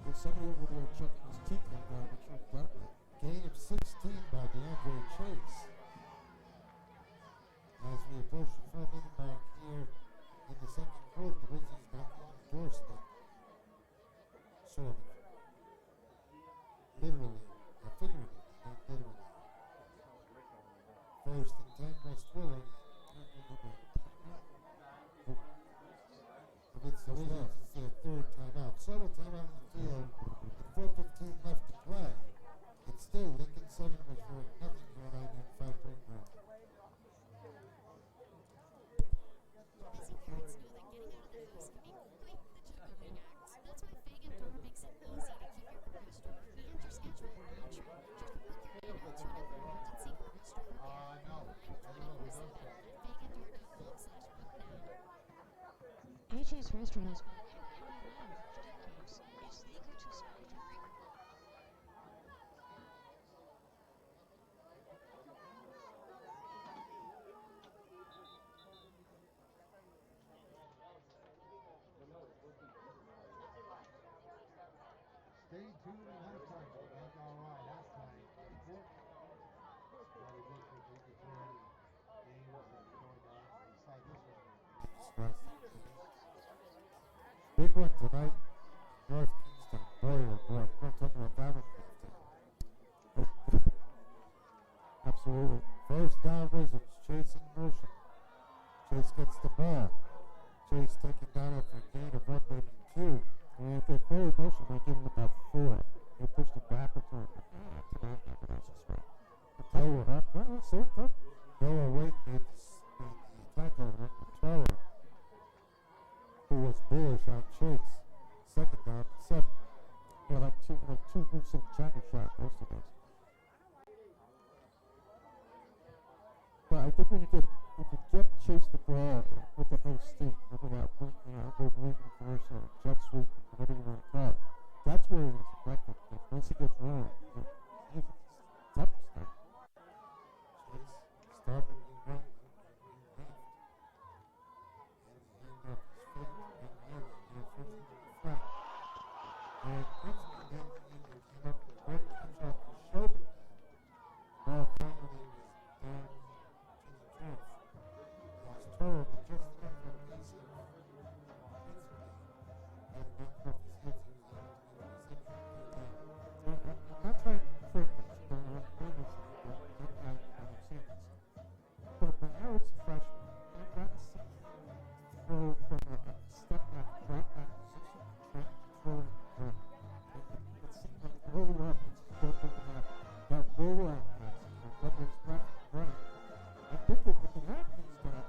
there's somebody over there checking his teeth right now, make sure he's got it. Gain of 16 by DeAndre Chase. As we approach the 4-minute mark here in the second quarter, the Grizzlies back on the doorstep. Sort of. Literally, or figuratively, not literally. First and 10, West Warwick. Against the Wizards, it's their third timeout. Several timeout on the field, with 4:15 left to play. It's still Lincoln 7 with nothing going on in 5-point run. AJ's restaurant is it's legal to smoke during. Stay tuned and have fun. That's all right. That's fine. Big one tonight. North Kingston. Boy, oh boy. We're going to talk about that one after. Absolutely. First down, Wizards. Chase in motion. Chase gets the ball. Chase taken down after a gain of 1, maybe 2. And if they're forward motion, they give him about 4. They pushed it back or forward. Tonight, that's just right. Noah, huh? Well, let's see. Noah Wade made the tackle on the Teller, who was bullish on Chase. Second down, 7. Yeah, like two moves in jacket shot, most of those. But I think when you get Chase the ball with the whole steam, whether that wing, wing reverse or jet sweep, whatever you want to call it, that's where he is effective. Once he gets rolling, he's tough to start. Chase started to run left. And he up his feet and landed in front. And Princeton then came up with a great catch off the shoulder. Ball finally was down to the turf. It was Toro, but just enough for a piece of Princeton. And knocked off his head to his own reception. I'm not trying to prove this, but I'm maybe not trying to understand this. But now it's a freshman. And that's throw from a step back, drop back position, track, throw, and run. It seems like roll up, it's built into that roll out passage, whether it's left or right. I think that what can happen is that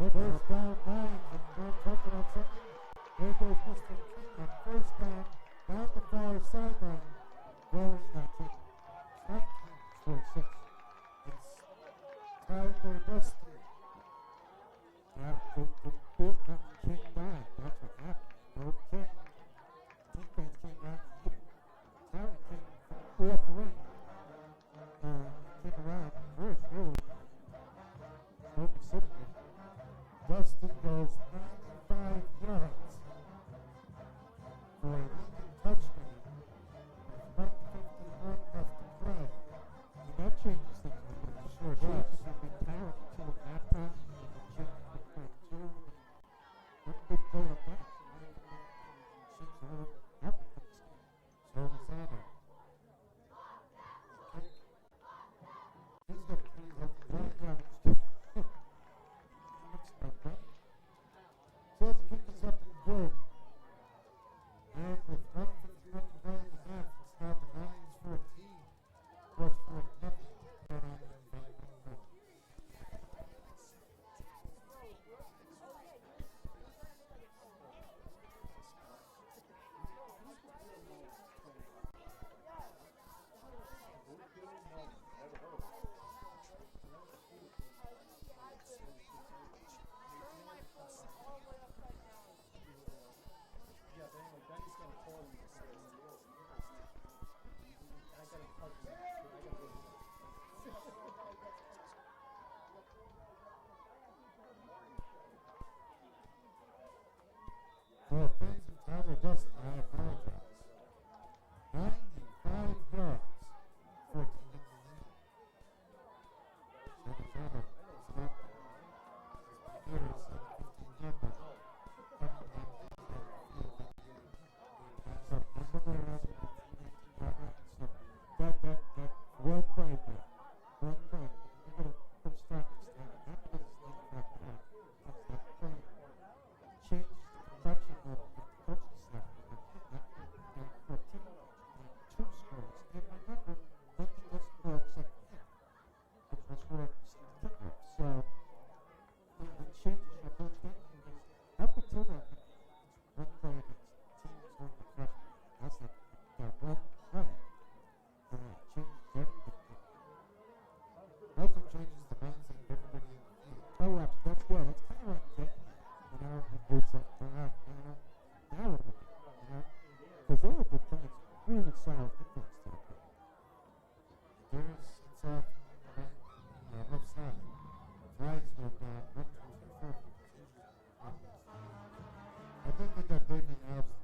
First down, Lions, and they're talking on something. There goes Mr. King on first down the far sideline. Going not King. It's not King, it's 46. It's Tyler Dusty. Yeah, they built up King back. That's what happened. No King. Defense came out and hit. Tyler King off the ring. Came around first, really. Open City. Dustin goes 95 yards for a Lincoln touchdown. With 1:51 left to play. And that changes things a little bit. Sure does. Changes the mentality until halftime. And it changes the play too. One big play like that. Change the whole outlook of this game. So is that a he's got a pretty healthy play. Yeah, so let's pick this up and go. And with 1:51 to play in the half, it's now the Lions 14. Plus 4 nothing. But on the well, thanks to Tyler Dustin, I apologize. 95 yards. 14 minutes. So the Tyler stop. Here is a 15-yard line. Coming down the field. So number 11, so that one play there. One play. You're going to put a stop this time. Not because it's not that bad. That's that play. Change the complexion of the coaching staff. That 14, 2 scores. And remember, Lincoln just scored second half, which was for a kicker. So it changes your whole thing. Because up until that, one play against teams going to freshman. That's that one play. Changes everything. Also changes the mindset of everybody in the field. Oh, that's good. That's kind of what I'm thinking. You know, it's like, now what do we do? You know? Because they have been playing some really solid defense there. There's inside the left side. Flags go down. 1, 2, 3, 4. I think they got David Alves.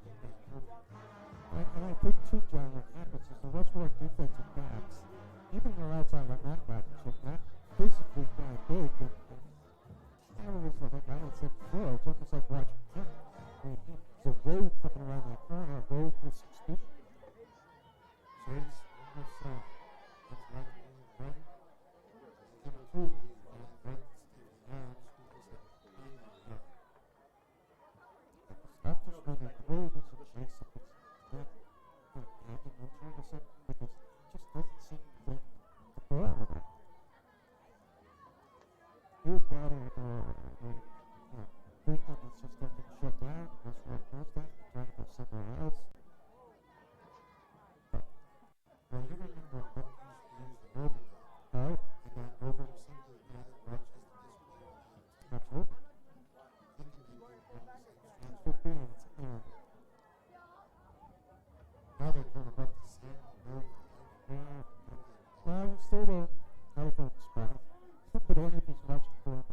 And I think too, John, what happens is the Westworld defensive backs, even their outside linebackers, are not basically that big. And I don't think before, it's almost like watching Kent. I mean, there's a Rhode coming around that corner, Rhode with some speed. Chase, left side. That's right. Give it to him. Right. Stop just running the Rhode with some chase. I'm trying to say, because it just doesn't seem to think the ball out of it. Good battle, Lincoln is just getting shut down. That's where it goes down. Trying to go somewhere else. But, well, you remember what used to Rhode. Right? And then Rhode simply got Rochester display. That's it. It could be, it's clear. Now they're kind of up to same. Yeah. Well, you're still there. Now they're going to spot. But only if he's watching for it.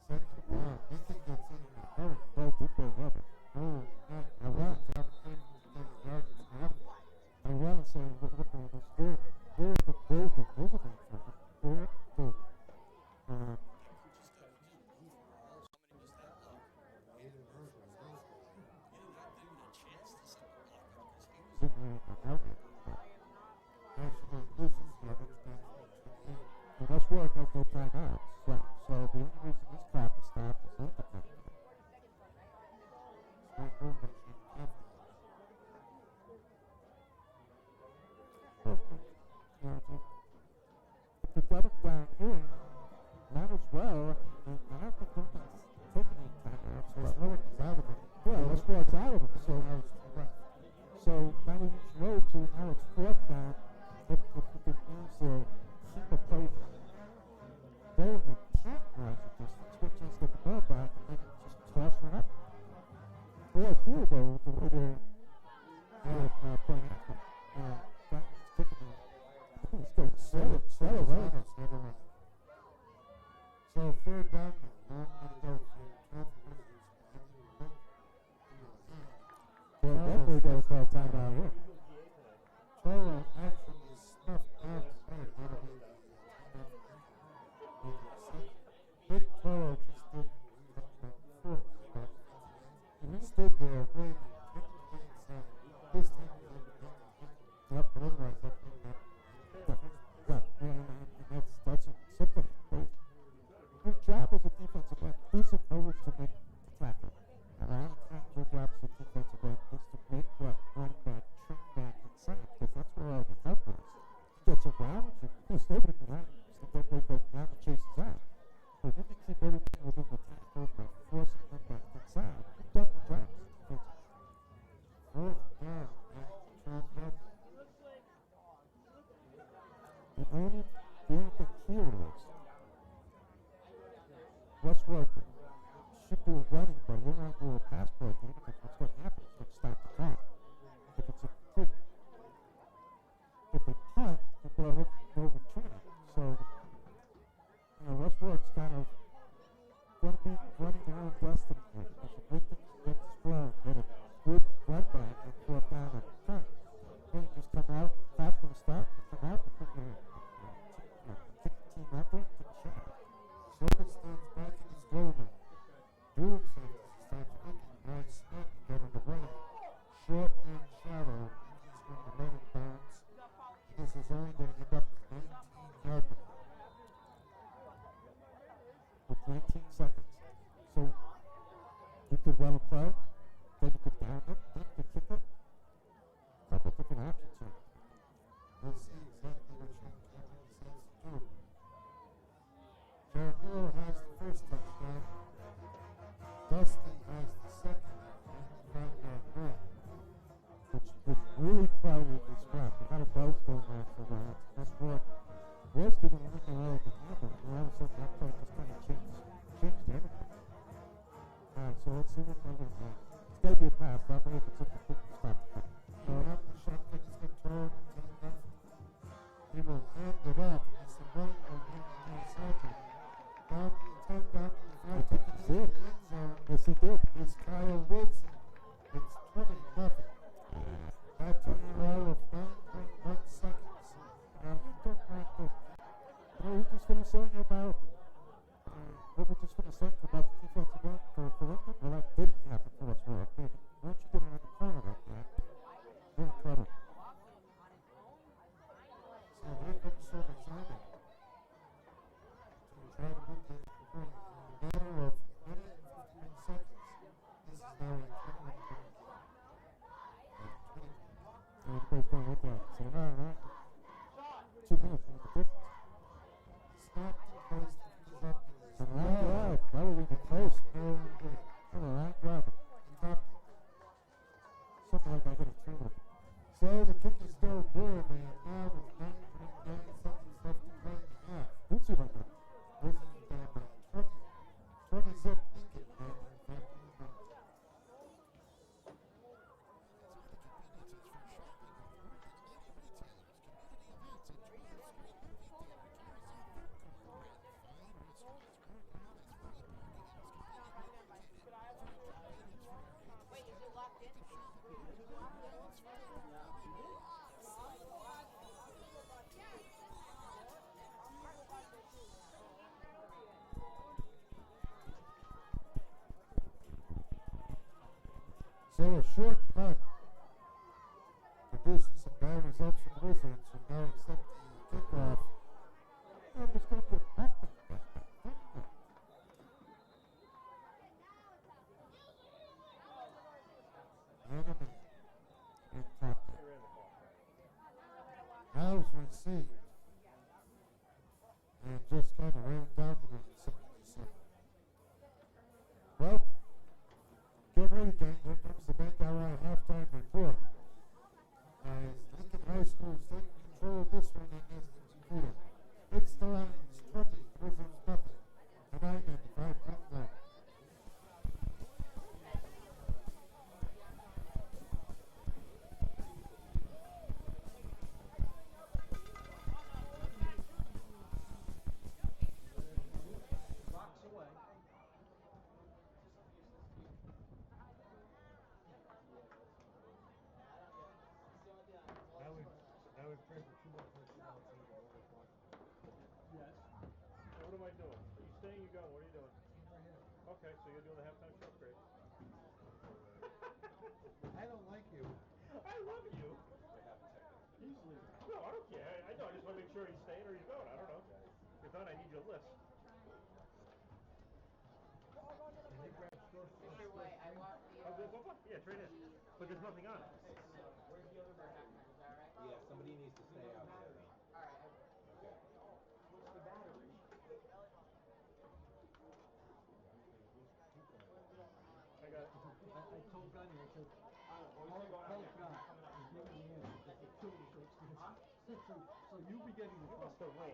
Second down. Lincoln gets in a hurry. Well, did they have it? Oh, man. I want to have 10 yards to have it. I want to say, look at this. Very good visible for him. Very good. Well, let's work has no timeouts. So the only reason this clock is stopped is that the time. only thing here is Westwood should do a running play. They're not doing a pass play. That's what happens. They stop the clock. If it's a complete. If they punt, the ball hits no return. So, Westwood's kind of going to be running their own destiny here. Because if they can get this flow, get a good run back and fourth down and punt, then you just come out, clock's going to start, you come out and put your team out there, take a shot. Circus stands back in his goal line. Drew starts looking, right snap, get on the right. Short and shallow. He's going to run in bounds. This is only going to end up 19-yard line. With 19 seconds. So you could run a play, then you could down it, then you could kick it. A couple of different options here. We'll see exactly what Sean Cameron decides to do. Jared Miller has the first touchdown. Dusty has the second. 95-yard run. Which really crowded this run. They had a buzz going on for that. That's what was getting a little early to happen. And all of a sudden that play just kind of changed everything. Alright, so let's see what they're going to do. It's got to be a pass. That way if it's a quick stop. So now the shot kick is going to turn and left. He will hand it up. It's the run of the Sergeant. Down to the 10, down to the 5. Taking it in the end zone. Yes, he did. It's Kyle Wilson. It's 20-0. Back to the roll of 9.1 seconds. Now, you don't want to. We're just going to say about. What we're just going to say about the defensive end for Lincoln. Well, that didn't happen for us. Once you get around the corner like that, you're in trouble. So here comes Silver Simon. To try to put this in a matter of 1 minute and 15 seconds. This is now a 21 point. Everybody's going with that. So, 2 minutes make a difference. Snap to place to finish up. It's a long drive. That would be the post. A long drive. Something like I got a turn. So the kick is still good, and now with 9.9 seconds left to play in the half. What's it like that? This is down by 20 zip Lincoln, and in fact, so a short punt produces some bad results for the Wizards, who now accept the kickoff. I'm just going to get back. Enemy in tackle. House received. And just kind of ran down to them in 77. Well, get ready, gang. Here comes the Bank Hour halftime report. As Lincoln High School is taking control of this one and has the computer. It's the Lions 20, Wizards nothing. Tonight at 5.9. Now we've prayed for 2 more personnel to the Warwick one. Yes. So what am I doing? Are you staying? You going? What are you doing? Right here. Okay, so you're doing the halftime show? Great. I don't like you. I love you. He's leaving. No, I don't care. I know. I just want to make sure he's staying or he's going. I don't know. If not, I need your list. Can you grab score? Yeah, trade in. But there's nothing on it. Where's the other half? Is that right? Yeah, somebody needs to stay out there. Alright. Okay. What's the battery? I got it. I told Gunny, I said, hold God, he's giving me in. It's a 2 to 6. So you be getting across the wall.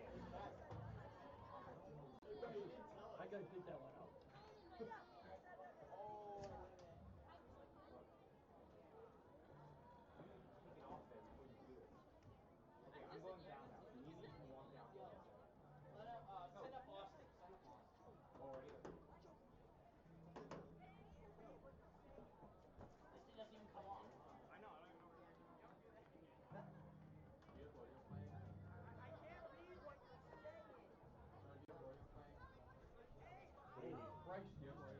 I gotta dig that one out. Okay, I'm going down now. So you can walk down. Send up Austin. Send up Austin. Oh, right here. This thing doesn't even come off. I know. I don't even know where you're going. You're playing. I can't read what you're saying. You're playing. Bryce,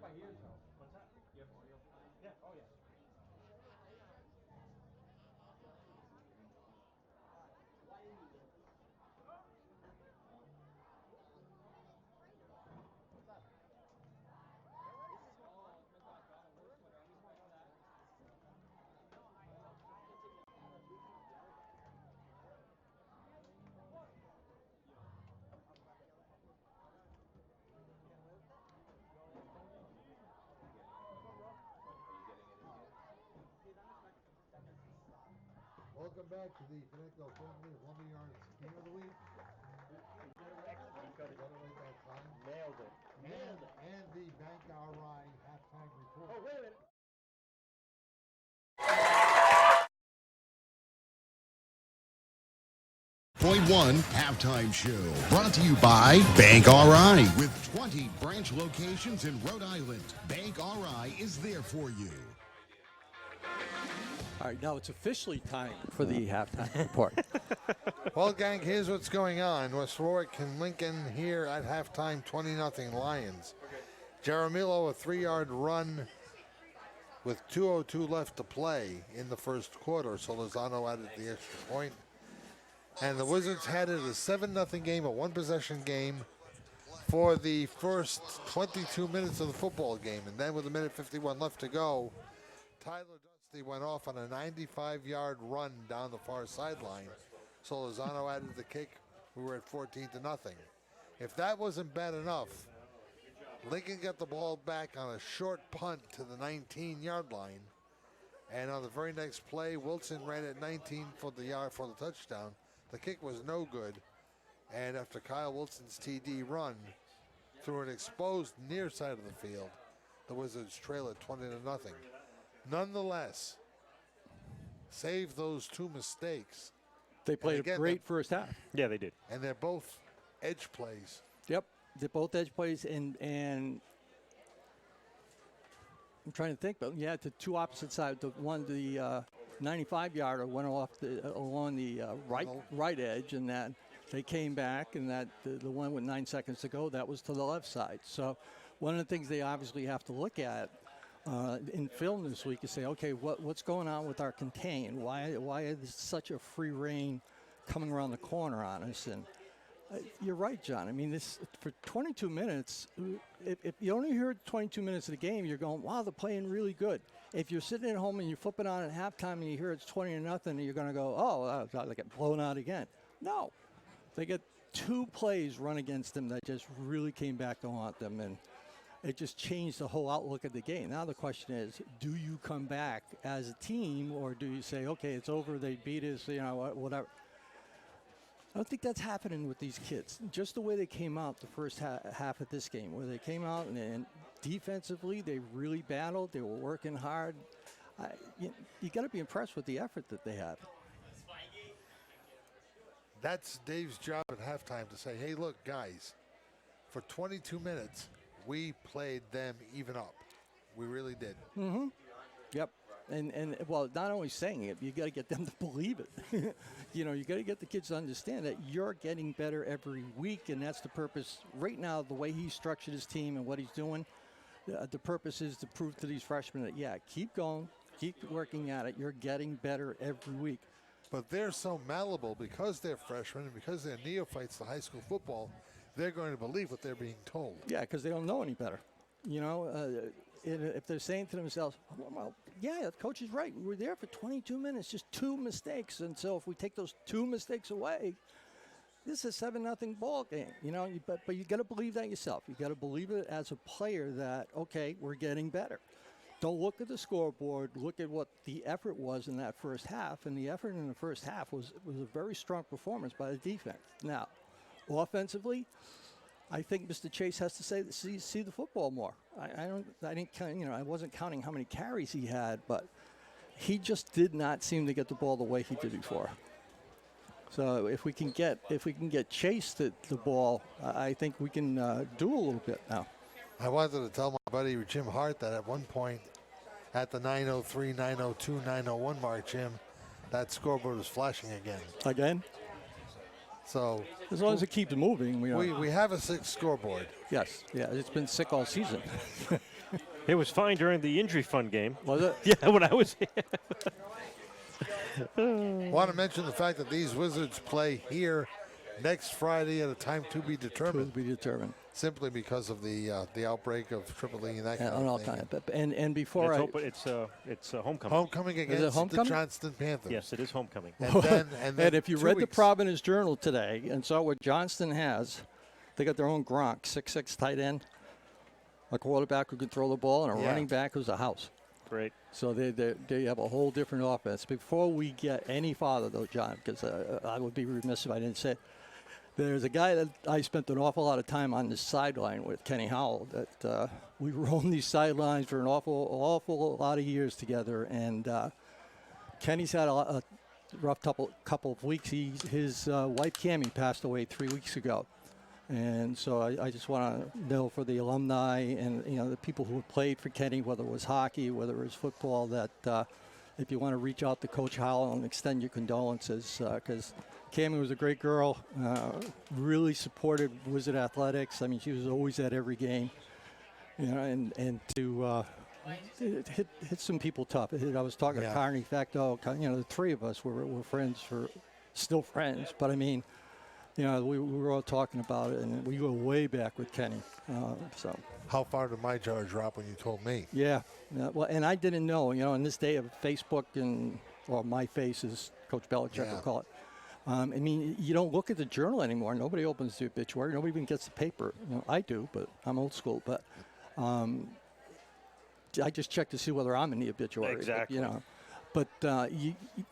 my ears out. What's that? You have Orioles playing? Yeah. Oh, yeah. Welcome back to the Connecticut Family of Lumberyards Game of the Week. Got it right that time. Nailed it. And the Bank RI halftime report. Oh, wait a minute. .1 halftime show brought to you by Bank RI with 20 branch locations in Rhode Island. Bank RI is there for you. All right, now it's officially time for the halftime report. Well, gang, here's what's going on. West Warwick and Lincoln here at halftime, 20-0 Lions. Jaramillo, a 3-yard run with 2:02 left to play in the first quarter. So Lozano added the extra point. And the Wizards had it a 7-0 game, a one-possession game for the first 22 minutes of the football game. And then with 1:51 left to go, Tyler Dusty went off on a 95-yard run down the far sideline. So Lozano added the kick. We were at 14-0. If that wasn't bad enough, Lincoln got the ball back on a short punt to the 19-yard line. And on the very next play, Wilson ran at 19 for the touchdown. The kick was no good. And after Kyle Wilson's TD run through an exposed near side of the field, the Wizards trail at 20-0. Nonetheless, save those two mistakes. They played a great first half. Yeah, they did. And they're both edge plays. Yep, they're both edge plays, and I'm trying to think, but yeah, the two opposite sides. The one, the 95-yarder went off along the right edge, and that they came back, and that the one with 9 seconds to go, that was to the left side. So one of the things they obviously have to look at in film this week is say, okay, what's going on with our contain? Why is such a free reign coming around the corner on us? And you're right, John. I mean, this for 22 minutes, if you only heard 22 minutes of the game, you're going, wow, they're playing really good. If you're sitting at home and you flip it on at halftime and you hear it's 20-0, you're going to go, oh, they get blown out again. No. They get two plays run against them that just really came back to haunt them, and it just changed the whole outlook of the game. Now the question is, do you come back as a team, or do you say, okay, it's over, they beat us, whatever. I don't think that's happening with these kids. Just the way they came out the first half of this game, where they came out and defensively they really battled. They were working hard. You got to be impressed with the effort that they have. That's Dave's job at halftime to say, hey, look, guys, for 22 minutes, we played them even up. We really did. Mm-hmm. Yep. And well, not only saying it, you got to get them to believe it. You got to get the kids to understand that you're getting better every week, and that's the purpose. Right now, the way he's structured his team and what he's doing, the purpose is to prove to these freshmen that, yeah, keep going, keep working at it. You're getting better every week. But they're so malleable because they're freshmen and because they're neophytes to high school football, they're going to believe what they're being told. Yeah, because they don't know any better. If they're saying to themselves, well, yeah, the coach is right. We were there for 22 minutes, just two mistakes. And so if we take those two mistakes away, this is a 7-0 ball game. But you got to believe that yourself. You got to believe it as a player that, okay, we're getting better. don't look at the scoreboard. Look at what the effort was in that first half, and the effort in the first half was a very strong performance by the defense. Now, offensively, I think Mr. Chase has to see the football more. I didn't count, I wasn't counting how many carries he had, but he just did not seem to get the ball the way he did before. So if we can get Chase the ball, I think we can do a little bit now. I wanted to tell my buddy Jim Hart that at one point at the 9:03, 9:02, 9:01 mark, Jim, that scoreboard was flashing again. Again? So as long as it keeps moving, we have a 6 scoreboard. Yes, yeah, it's been sick all season. It was fine during the injury fund game. Was it? Yeah, when I was here. Want to mention the fact that these Wizards play here next Friday at a time to be determined. To be determined. Simply because of the outbreak of Triple E and that kind of thing. And before it's homecoming. Homecoming against the Johnston Panthers. Yes, it is homecoming. And then if you read the Providence Journal today and saw what Johnston has, they got their own Gronk, 6'6" tight end, a quarterback who can throw the ball, and a running back who's a house. Great. So they have a whole different offense. Before we get any farther, though, John, because I would be remiss if I didn't say it, there's a guy that I spent an awful lot of time on the sideline with, Kenny Howell, that we roamed these sidelines for an awful lot of years together. And Kenny's had a rough couple of weeks. His wife, Cammie, passed away 3 weeks ago. And so I just want to know for the alumni and, the people who have played for Kenny, whether it was hockey, whether it was football, that if you want to reach out to Coach Howell and extend your condolences, because Cammie was a great girl, really supported Wizard Athletics. I mean, she was always at every game, and to it hit some people tough. I was talking to Carney Facto, the three of us were friends, still friends, but I mean, we were all talking about it, and we go way back with Kenny. So, how far did my jaw drop when you told me? Yeah. Well, and I didn't know. In this day of Facebook or my face, as Coach Belichick would call it. I mean, you don't look at the Journal anymore. Nobody opens the obituary. Nobody even gets the paper. I do, but I'm old school. But I just check to see whether I'm in the obituary. Exactly. But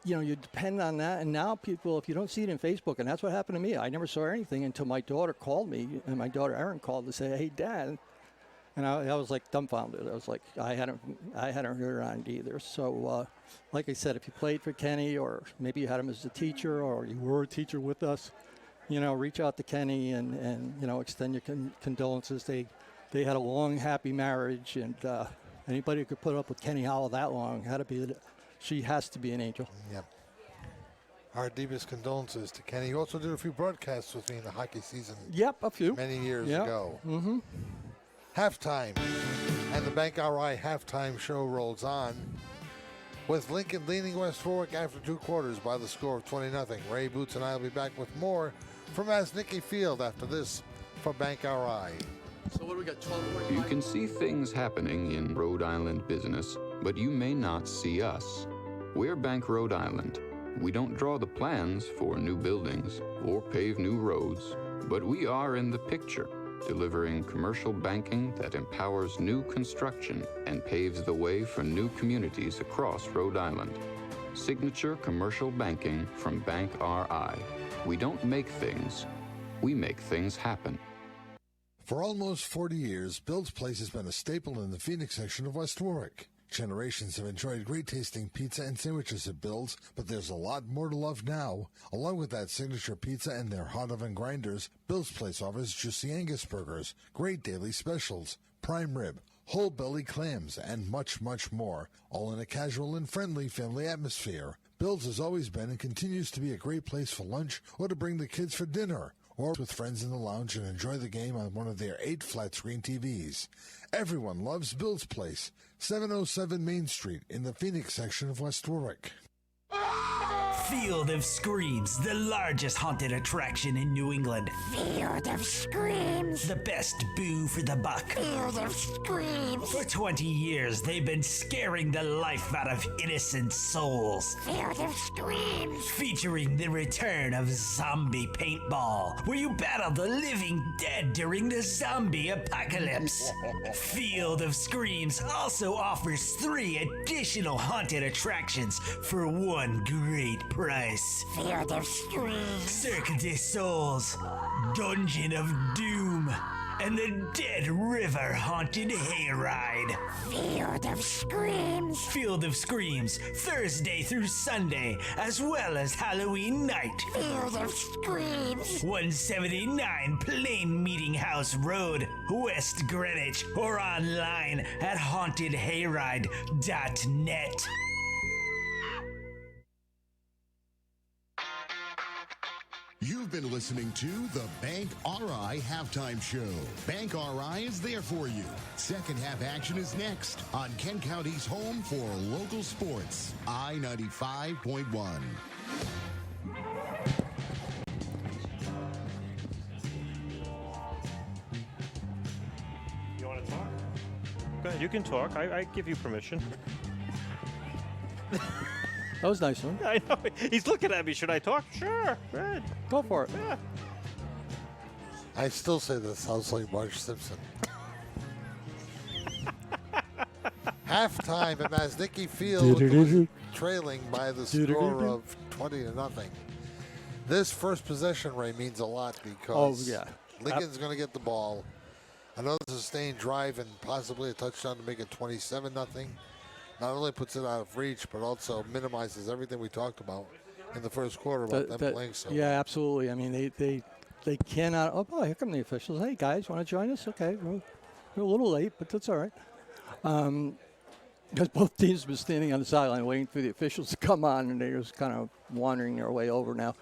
you depend on that, and now people, if you don't see it in Facebook, and that's what happened to me. I never saw anything until my daughter called me, and my daughter Erin called to say, "Hey, Dad," and I was like dumbfounded. I was like, I hadn't heard on it either. So, like I said, if you played for Kenny, or maybe you had him as a teacher, or you were a teacher with us, reach out to Kenny and extend your condolences. They had a long, happy marriage, and anybody who could put up with Kenny Howell that long she has to be an angel. Yep. Our deepest condolences to Kenny. You also did a few broadcasts with me in the hockey season. Yep, a few. Many years ago. Mm-hmm. Halftime. And the Bank RI halftime show rolls on with Lincoln leading West Warwick after 2 quarters by the score of 20-0. Ray Boots and I will be back with more from Asnicki Field after this for Bank RI. So what do we got, 12 more? You can see things happening in Rhode Island business, but you may not see us. We're Bank Rhode Island. We don't draw the plans for new buildings or pave new roads, but we are in the picture, delivering commercial banking that empowers new construction and paves the way for new communities across Rhode Island. Signature commercial banking from Bank RI. We don't make things, we make things happen. For almost 40 years, Bill's Place has been a staple in the Phoenix section of West Warwick. Generations have enjoyed great-tasting pizza and sandwiches at Bill's, but there's a lot more to love now. Along with that signature pizza and their hot oven grinders, Bill's Place offers juicy Angus burgers, great daily specials, prime rib, whole belly clams, and much, much more, all in a casual and friendly family atmosphere. Bill's has always been and continues to be a great place for lunch or to bring the kids for dinner, or with friends in the lounge and enjoy the game on one of their 8 flat-screen TVs. Everyone loves Bill's Place, 707 Main Street in the Phoenix section of West Warwick. Field of Screams, the largest haunted attraction in New England. Field of Screams. The best boo for the buck. Field of Screams. For 20 years, they've been scaring the life out of innocent souls. Field of Screams. Featuring the return of zombie paintball, where you battle the living dead during the zombie apocalypse. Field of Screams also offers 3 additional haunted attractions for one great price. Field of Screams. Cirque du Souls, Dungeon of Doom, and the Dead River Haunted Hayride. Field of Screams. Field of Screams, Thursday through Sunday, as well as Halloween night. Field of Screams. 179 Plain Meeting House Road, West Greenwich, or online at hauntedhayride.net. You've been listening to the Bank RI Halftime Show. Bank RI is there for you. Second half action is next on Kent County's home for local sports, I-95.1. You want to talk? Go ahead, you can talk. I give you permission. That was nice, huh? I know. He's looking at me. Should I talk? Sure. Go ahead. Go for it. Yeah. I still say this sounds like Marge Simpson. Halftime, and Masnicki Field was trailing by the score of 20-0. This first possession, Ray, means a lot because Lincoln's going to get the ball. Another sustained drive and possibly a touchdown to make it 27-0. Not only puts it out of reach, but also minimizes everything we talked about in the first quarter about them playing so. Yeah, absolutely. I mean, they cannot. Oh, boy, here come the officials. Hey, guys, want to join us? Okay, we're a little late, but that's all right. Because both teams have been standing on the sideline waiting for the officials to come on, and they're just kind of wandering their way over now.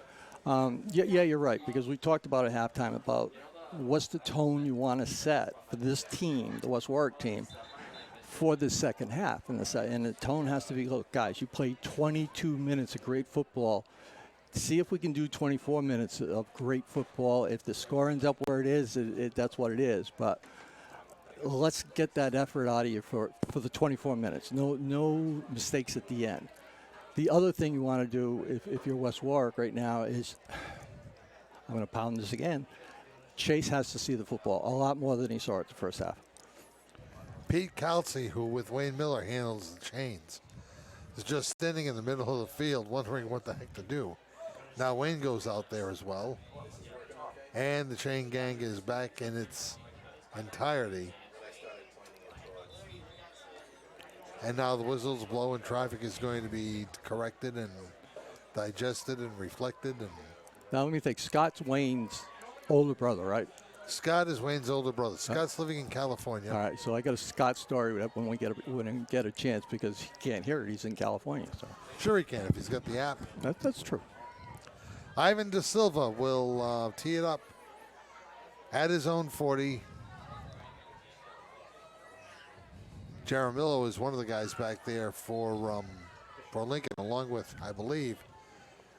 Yeah, you're right, because we talked about at halftime about what's the tone you want to set for this team, the West Warwick team, for the second half. And the tone has to be, look, guys, you played 22 minutes of great football. See if we can do 24 minutes of great football. If the score ends up where it is, that's what it is. But let's get that effort out of you for the 24 minutes. No mistakes at the end. The other thing you want to do if you're West Warwick right now is, I'm going to pound this again, Chase has to see the football a lot more than he saw it the first half. Pete Kelsey, who with Wayne Miller handles the chains, is just standing in the middle of the field wondering what the heck to do. Now Wayne goes out there as well. And the chain gang is back in its entirety. And now the whistles blow and traffic is going to be corrected and digested and reflected. And now let me think. Scott's Wayne's older brother, right? Scott is Wayne's older brother. Scott's living in California. All right, so I got a Scott story when we get a chance because he can't hear it. He's in California. So sure he can if he's got the app. That's true. Ivan De Silva will tee it up at his own 40. Jaramillo is one of the guys back there for Lincoln, along with, I believe,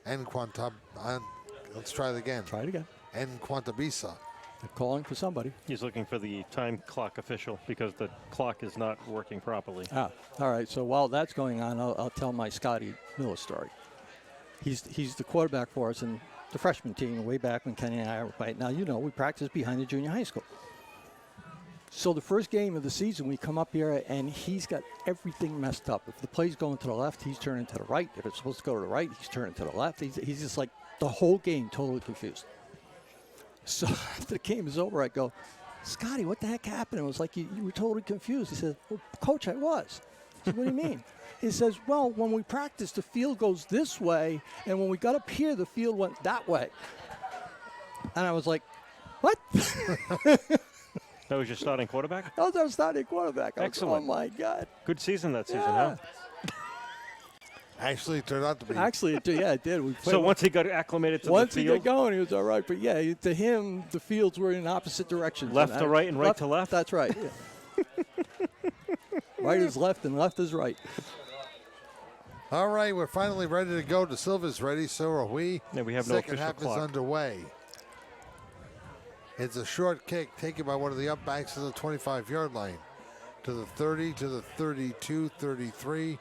let's try it again. Try it again. And Quantabisa. They're calling for somebody. He's looking for the time clock official because the clock is not working properly. All right. So while that's going on, I'll tell my Scotty Miller story. He's the quarterback for us in the freshman team way back when Kenny and I were playing. Now, we practice behind the junior high school. So the first game of the season, we come up here, and he's got everything messed up. If the play's going to the left, he's turning to the right. If it's supposed to go to the right, he's turning to the left. He's just like the whole game totally confused. So after the game is over, I go, Scotty, what the heck happened? It was like you were totally confused. He said, well, Coach, I was. I said, what do you mean? He says, well, when we practice, the field goes this way, and when we got up here, the field went that way. And I was like, what? That was your starting quarterback? That was our starting quarterback. Excellent. Oh, my God. Good season that season, huh? Actually, it turned out to be. Actually, it did. So once he got acclimated to the field? Once he got going, he was all right. But, yeah, to him, the fields were in opposite directions. Left to right and right to left? That's right. Yeah. Right is left and left is right. All right, we're finally ready to go. The Silver's ready, so are we. Yeah, we have no Second official half clock. is underway. It's a short kick taken by one of the upbacks to the 25-yard line. To the 30, to the 32, 33.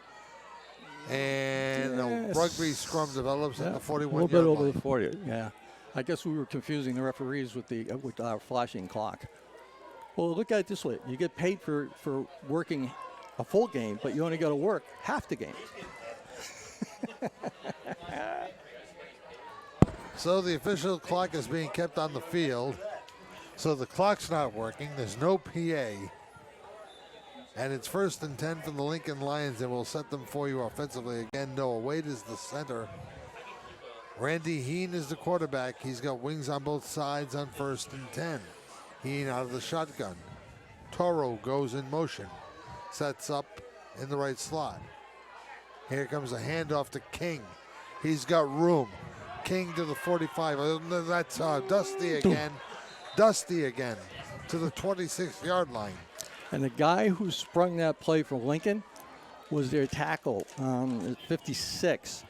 And a rugby scrum develops at the 41-yard line. A little bit over the 40, yeah. I guess we were confusing the referees with our flashing clock. Well, look at it this way. You get paid for working a full game, but you only got to work half the game. So the official clock is being kept on the field. So the clock's not working. There's no PA. And it's 1st and 10 from the Lincoln Lions, and we'll set them for you offensively. Again, Noah Wade is the center. Randy Heen is the quarterback. He's got wings on both sides on 1st and 10. Heen out of the shotgun. Toro goes in motion. Sets up in the right slot. Here comes a handoff to King. He's got room. King to the 45. That's Dusty again. Dusty again to the 26-yard line. And the guy who sprung that play for Lincoln was their tackle, 56.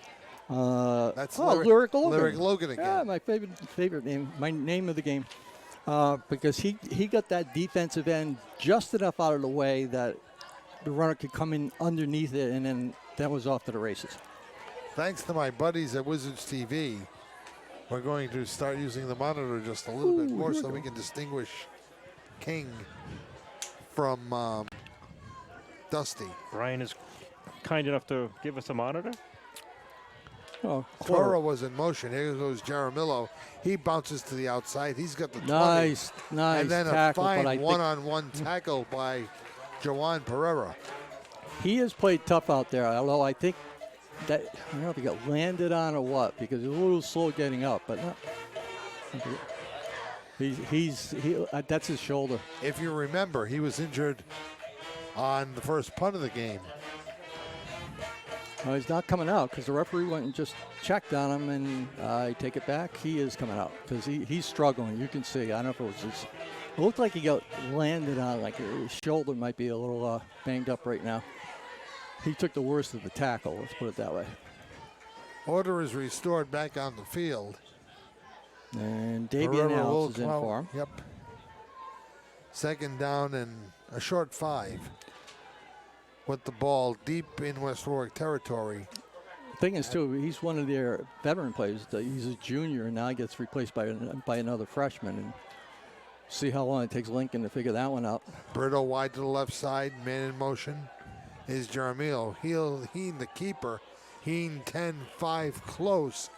That's Lyric Logan. Lyric Logan again. Yeah, my favorite name, my name of the game. Because he got that defensive end just enough out of the way that the runner could come in underneath it, and then that was off to the races. Thanks to my buddies at Wizards TV, we're going to start using the monitor just a little bit more so we can distinguish King from Dusty. Ryan is kind enough to give us a monitor. Oh, Toro was in motion. Here goes Jaramillo. He bounces to the outside. He's got the 20. Nice And then tackle, a but I fine think one-on-one tackle by Jawan Pereira. he has played tough out there, although I think that, I don't know if he got landed on or what, because he was a little slow getting up, but no. That's his shoulder. If you remember, he was injured on the first punt of the game. Well, he's not coming out because the referee went and just checked on him, and I take it back. He is coming out because he's struggling. You can see. I don't know if it was his. It looked like he got landed on, like his shoulder might be a little banged up right now. He took the worst of the tackle. Let's put it that way. Order is restored back on the field. And Davian Alves is in for him. Yep. Second down and a short 5. With the ball deep in West Warwick territory. The thing is, too, he's one of their veteran players. He's a junior, and now he gets replaced by another freshman. And see how long it takes Lincoln to figure that one out. Brito wide to the left side, man in motion is Jaramillo. Heen the keeper. Heen 10-5 close.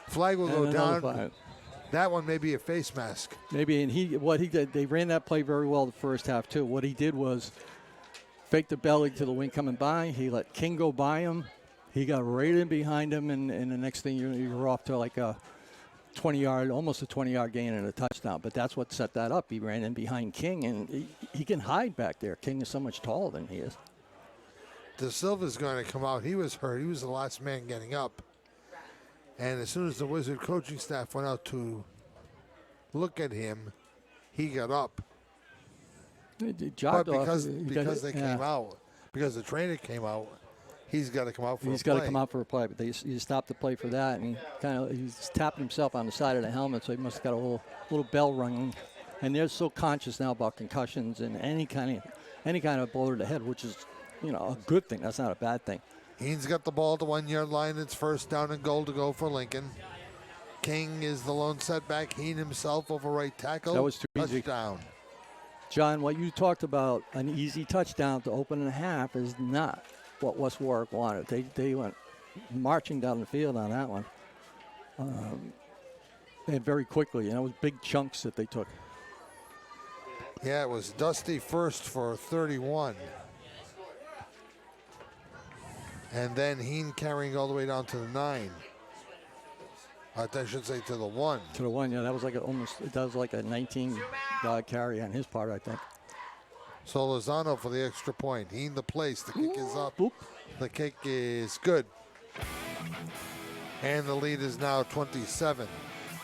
Flag will go down. 5. That one may be a face mask. Maybe, and what he did, they ran that play very well the first half, too. What he did was fake the belly to the wing coming by. He let King go by him. He got right in behind him, and the next thing you're off to like a 20-yard, almost a 20-yard gain and a touchdown. But that's what set that up. He ran in behind King, and he can hide back there. King is so much taller than he is. De Silva's going to come out. He was hurt. He was the last man getting up. And as soon as the Wizard coaching staff went out to look at him, he got up. But because they came out, because the trainer came out, he's got to come out for a play. He's got to come out for a play, but you stopped the play for that, and he's tapping himself on the side of the helmet, so he must have got a little bell ringing. And they're so conscious now about concussions and any kind of blow to the head, which is, a good thing. That's not a bad thing. Heen's got the ball at the 1-yard line. It's first down and goal to go for Lincoln. King is the lone setback. Heen himself over right tackle. That was too easy. Touchdown. John, what you talked about, an easy touchdown to open a half, is not what West Warwick wanted. They went marching down the field on that one. And very quickly, it was big chunks that they took. Yeah, it was Dusty first for 31. And then Heen carrying all the way down to the 9. I should say to the 1. To the 1, yeah. That was like a 19-yard carry on his part, I think. So Lozano for the extra point. Heen the place. The kick is up. The kick is good. And the lead is now 27.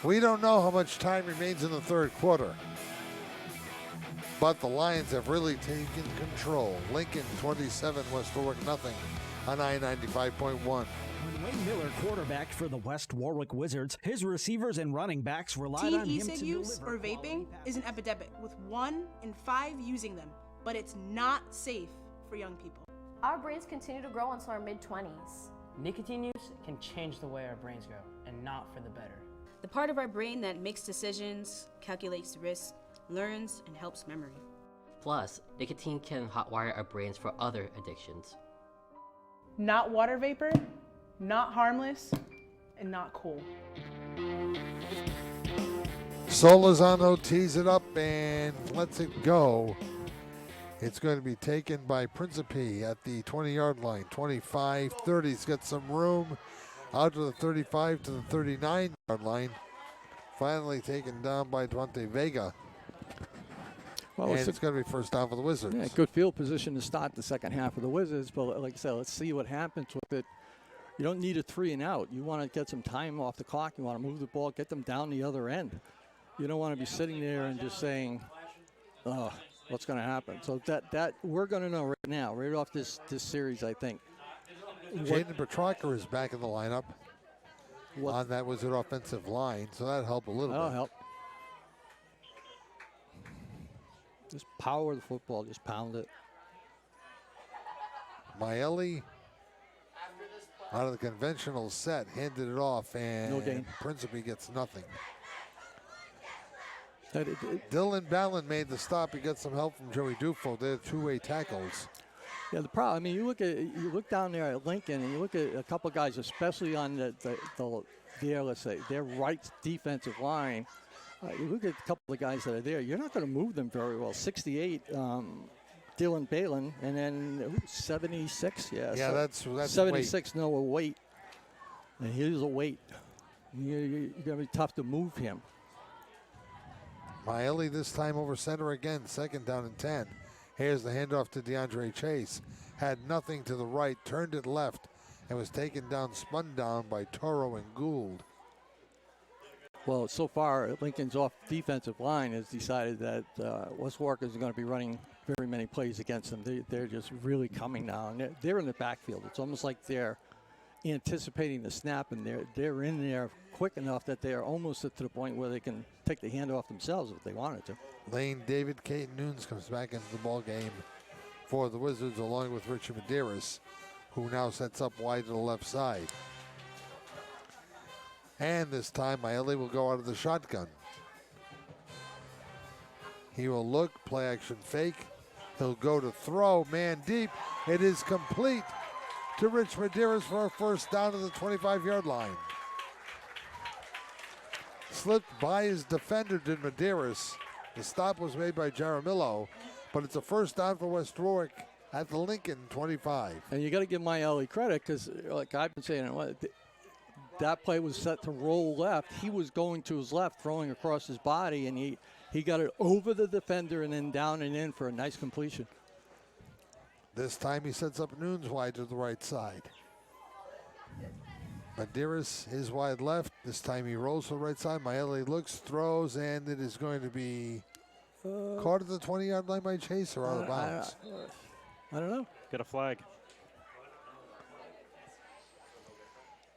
We don't know how much time remains in the third quarter. But the Lions have really taken control. Lincoln 27, West Warwick nothing. on I-95.1. When Wayne Miller quarterbacked for the West Warwick Wizards, his receivers and running backs relied Teen on him e-cig to use deliver or vaping is an epidemic, with 1 in 5 using them, but it's not safe for young people. Our brains continue to grow until our mid-20s. Nicotine use can change the way our brains grow, and not for the better. The part of our brain that makes decisions, calculates risk, learns, and helps memory. Plus, nicotine can hotwire our brains for other addictions. Not water vapor, not harmless, and not cool. Solazano tees it up and lets it go. It's going to be taken by Principe at the 20-yard line. 25, 30. He's got some room out to the 35 to the 39-yard line. Finally taken down by Duante Vega. Well, and it's going to be first down for the Wizards. Yeah, good field position to start the second half of the Wizards. But like I said, let's see what happens with it. You don't need a 3 and out. You want to get some time off the clock. You want to move the ball, get them down the other end. You don't want to be sitting there and just saying, oh, what's going to happen? So that we're going to know right now, right off this series, I think. Jaden Petrarca is back in the lineup on that Wizard offensive line, so that'll help a little bit. That'll help. Just power the football, just pound it. Maeli out of the conventional set, handed it off, and no gain. Principe gets nothing. Dylan Ballin made the stop. He got some help from Joey Dufo. They're two-way tackles. Yeah, the problem. I mean, you look down there at Lincoln, and you look at a couple guys, especially on their right defensive line. You look at a couple of guys that are there. You're not going to move them very well. 68, Dylan Balin, and then 76. Yeah, yeah, so that's 76. No, a weight. And here's a weight. You're going to be tough to move him. Maeli this time over center again, second down and 10. Here's the handoff to DeAndre Chase. Had nothing to the right, turned it left, and was taken down, spun down by Toro and Gould. Well, so far, Lincoln's off defensive line has decided that West Warwick isn't going to be running very many plays against them. They're just really coming down. They're in the backfield. It's almost like they're anticipating the snap, and they're in there quick enough that they're almost to the point where they can take the handoff themselves if they wanted to. Lane David Caton Nunes comes back into the ball game for the Wizards, along with Richard Medeiros, who now sets up wide to the left side. And this time, Maeli will go out of the shotgun. He will look, play action fake. He'll go to throw, man deep. It is complete to Rich Medeiros for a first down to the 25-yard line. Slipped by his defender, did Medeiros. The stop was made by Jaramillo, but it's a first down for West Warwick at the Lincoln 25. And you got to give Maeli credit because, like I've been saying, that play was set to roll left. He was going to his left, throwing across his body, and he got it over the defender and then down and in for a nice completion. This time he sets up Nunes wide to the right side. Medeiros is wide left. This time he rolls to the right side. Maeli looks, throws, and it is going to be caught at the 20-yard line by Chase or out of bounds. I don't know. Got a flag.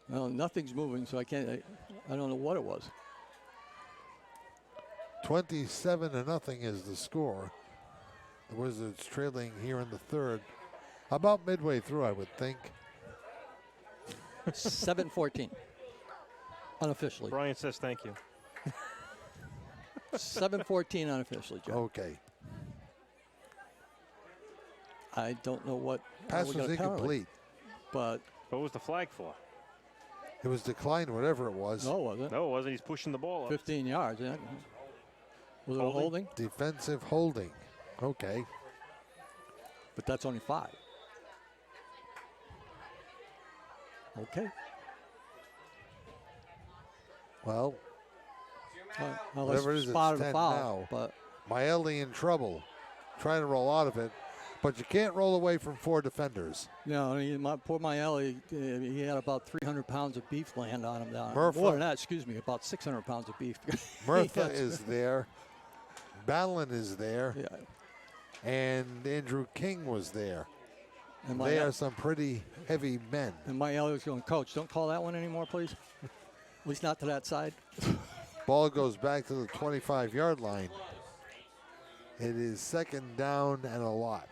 Well, nothing's moving, so I don't know what it was. 27-0 is the score. The Wizards trailing here in the third. About midway through, I would think. 7-14. Unofficially. Brian says thank you. 7-14 unofficially, Joe. Okay. I don't know what. Pass was incomplete. But what was the flag for? It was declined, whatever it was. No, it wasn't. No, it wasn't. He's pushing the ball up. 15 yards. Yeah. Was it a holding? Defensive holding. Okay. But that's only 5. Okay. Well, whatever it is, it's 10 now. But Maeli in trouble, trying to roll out of it, but you can't roll away from 4 defenders. No, poor Maeli, he had about 300 pounds of beef land on him down. Murphy. More than that, excuse me, about 600 pounds of beef. Murphy is there. Ballin is there. Yeah. And Andrew King was there. And They are some pretty heavy men. And my Elliot's going, Coach, don't call that one anymore, please. At least not to that side. Ball goes back to the 25-yard line. It is second down and a lot.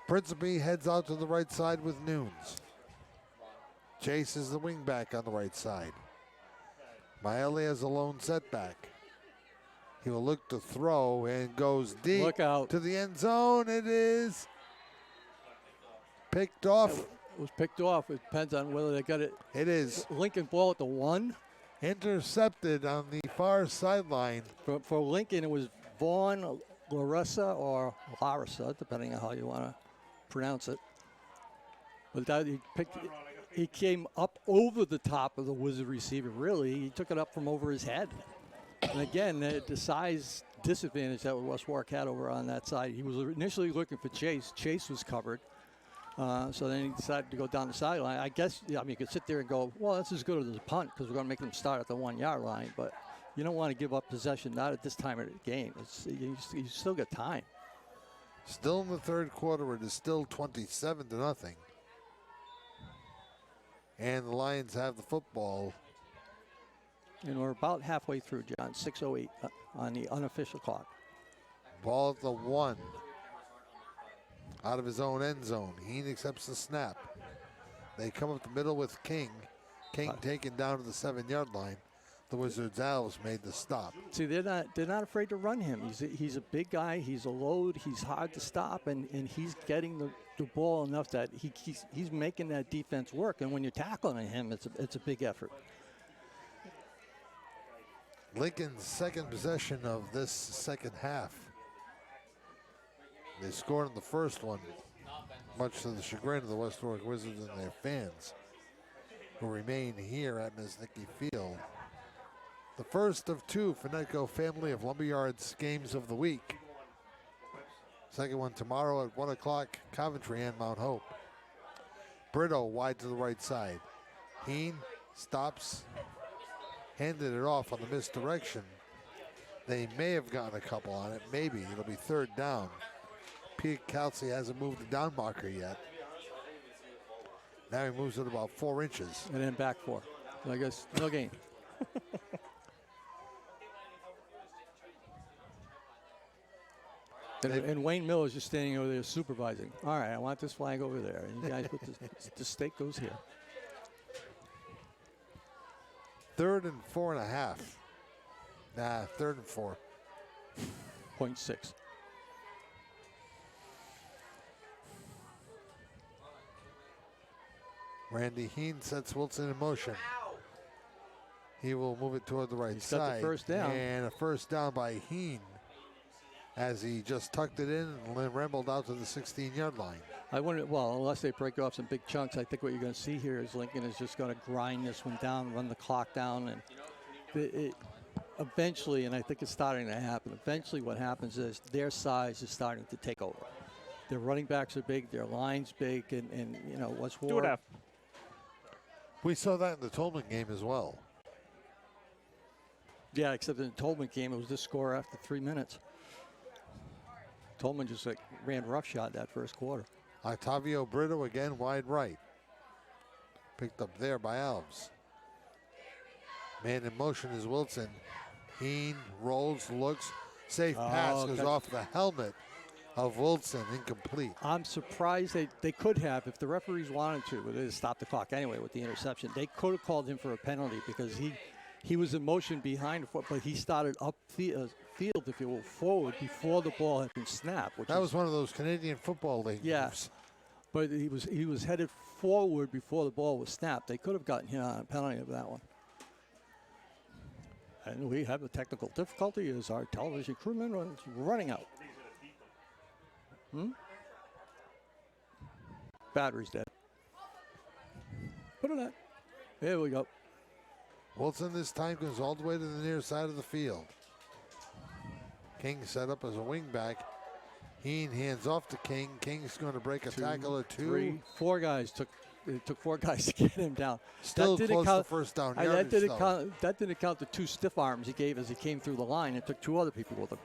Principe heads out to the right side with Nunes. Chase is the wingback on the right side. Maele has a lone setback. He will look to throw and goes deep. Look out. To the end zone. It is picked off. It was picked off. It depends on whether they got it. It is. Lincoln ball at the 1. Intercepted on the far sideline. For Lincoln, it was Vaughn, Larissa, or Larissa, depending on how you want to pronounce it. But that he came up over the top of the Wizard receiver, really. He took it up from over his head. And again, the size disadvantage that West Warwick had over on that side. He was initially looking for Chase. Chase was covered. So then he decided to go down the sideline. I guess, I mean, you could sit there and go, well, that's as good as a punt because we're going to make them start at the 1-yard line. But you don't want to give up possession, not at this time of the game. You still got time. Still in the third quarter, it is still 27-0. And the Lions have the football. And we're about halfway through, John. 6:08 on the unofficial clock. Ball at the 1. Out of his own end zone. Heen accepts the snap. They come up the middle with King. King taken down to the 7-yard line. The Wizards' Alves made the stop. See, they're not afraid to run him. He's a big guy. He's a load. He's hard to stop, and he's getting the ball enough that he's making that defense work. And when you're tackling him, it's a big effort. Lincoln's second possession of this second half. They scored in the first one, much to the chagrin of the West Warwick Wizards and their fans, who remain here at Mesnicki Field. The first of 2 Finetco Family of Lumberyards games of the week. Second one tomorrow at 1 o'clock, Coventry and Mount Hope. Brito wide to the right side. Heen stops, handed it off on the misdirection. They may have gotten a couple on it, maybe. It'll be third down. Pete Kelsey hasn't moved the down marker yet. Now he moves it about 4 inches. And then back 4. I guess no gain. And Wayne Miller is just standing over there supervising. All right, I want this flag over there. And you guys put the stake goes here. 3rd and 4.5. Nah, 3rd and 4. 0.6. Randy Heen sets Wilson in motion. He will move it toward the right side. The first down. And a first down by Heen as he just tucked it in and rambled out to the 16-yard line. I wonder, well, unless they break off some big chunks, I think what you're going to see here is Lincoln is just going to grind this one down, run the clock down, and it eventually, and I think it's starting to happen, eventually what happens is their size is starting to take over. Their running backs are big, their line's big, and you know, West Warwick. We saw that in the Tolman game as well. Yeah, except in the Tolman game, it was this score after 3 minutes. Tolman just ran roughshod that first quarter. Octavio Brito again wide right. Picked up there by Alves. Man in motion is Wilson. Heen rolls, looks. Safe pass goes off the helmet of Wilson, incomplete. I'm surprised they could have, if the referees wanted to, but they stopped the clock anyway with the interception. They could have called him for a penalty because he was in motion behind the foot, but he started up field, if you will, forward before the ball had been snapped. That was one of those Canadian football league moves. But he was headed forward before the ball was snapped. They could have gotten him on a penalty of that one. And we have a technical difficulty as our television crewman is running out. Battery's dead. Put it on. There we go. Wilson this time goes all the way to the near side of the field. King set up as a wingback. Heen hands off to King. King's going to break a tackle or 2. 3, 4 guys it took 4 guys to get him down. Still close to first down yardage, that didn't count the 2 stiff arms he gave as he came through the line. It took 2 other people with him.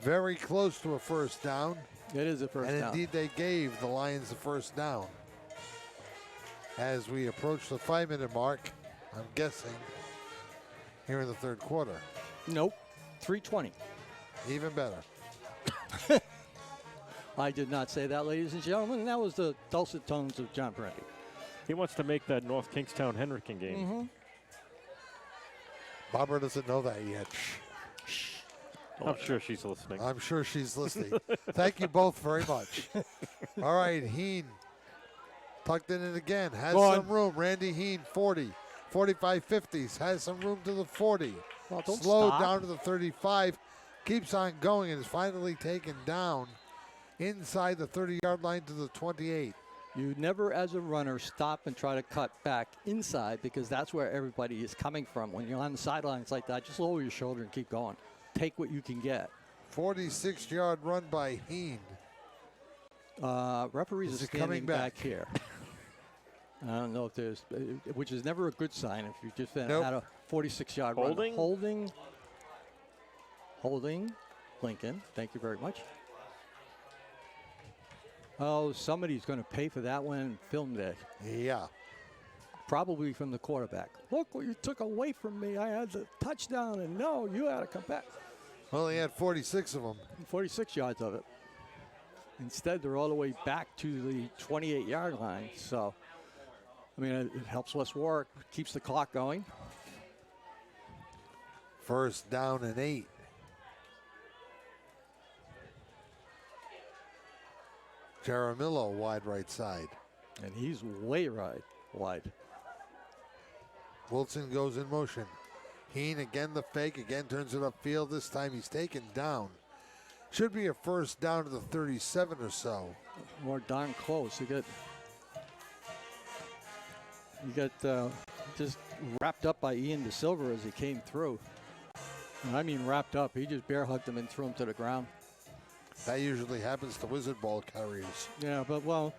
Very close to a first down. It is a first down. And indeed, they gave the Lions the first down. As we approach the 5-minute mark, I'm guessing, here in the third quarter. Nope. 3:20. Even better. I did not say that, ladies and gentlemen. And that was the dulcet tones of John Parenti. He wants to make that North Kingstown Henrican game. Mm-hmm. Barbara doesn't know that yet. I'm sure she's listening. I'm sure she's listening. Thank you both very much. All right, Heen tucked in it again. Has some room. Randy Heen, 40. 45-50s. Has some room to the 40. Well, don't Slowed stop. down to the 35. Keeps on going and is finally taken down inside the 30-yard line to the 28. You never, as a runner, stop and try to cut back inside because that's where everybody is coming from. When you're on the sidelines like that, just lower your shoulder and keep going. Take what you can get. 46-yard run by Heen. Referees Is are it coming standing back here. I don't know if there's, which is never a good sign if you just had a 46-yard run. Holding. Lincoln. Thank you very much. Oh, somebody's going to pay for that one and film day. Yeah. Probably from the quarterback. Look what you took away from me. I had the touchdown, and no, you had to come back. Well, he had 46 of them. 46 yards of it. Instead, they're all the way back to the 28-yard line. So, I mean, it helps West Warwick, keeps the clock going. First down and 8. Jaramillo wide right side. And he's way wide. Wilson goes in motion. Heen again the fake, again turns it upfield. This time he's taken down. Should be a first down to the 37 or so. More darn close. You got just wrapped up by Ian DeSilva as he came through. And I mean wrapped up. He just bear hugged him and threw him to the ground. That usually happens to wizard ball carriers. Yeah, but well,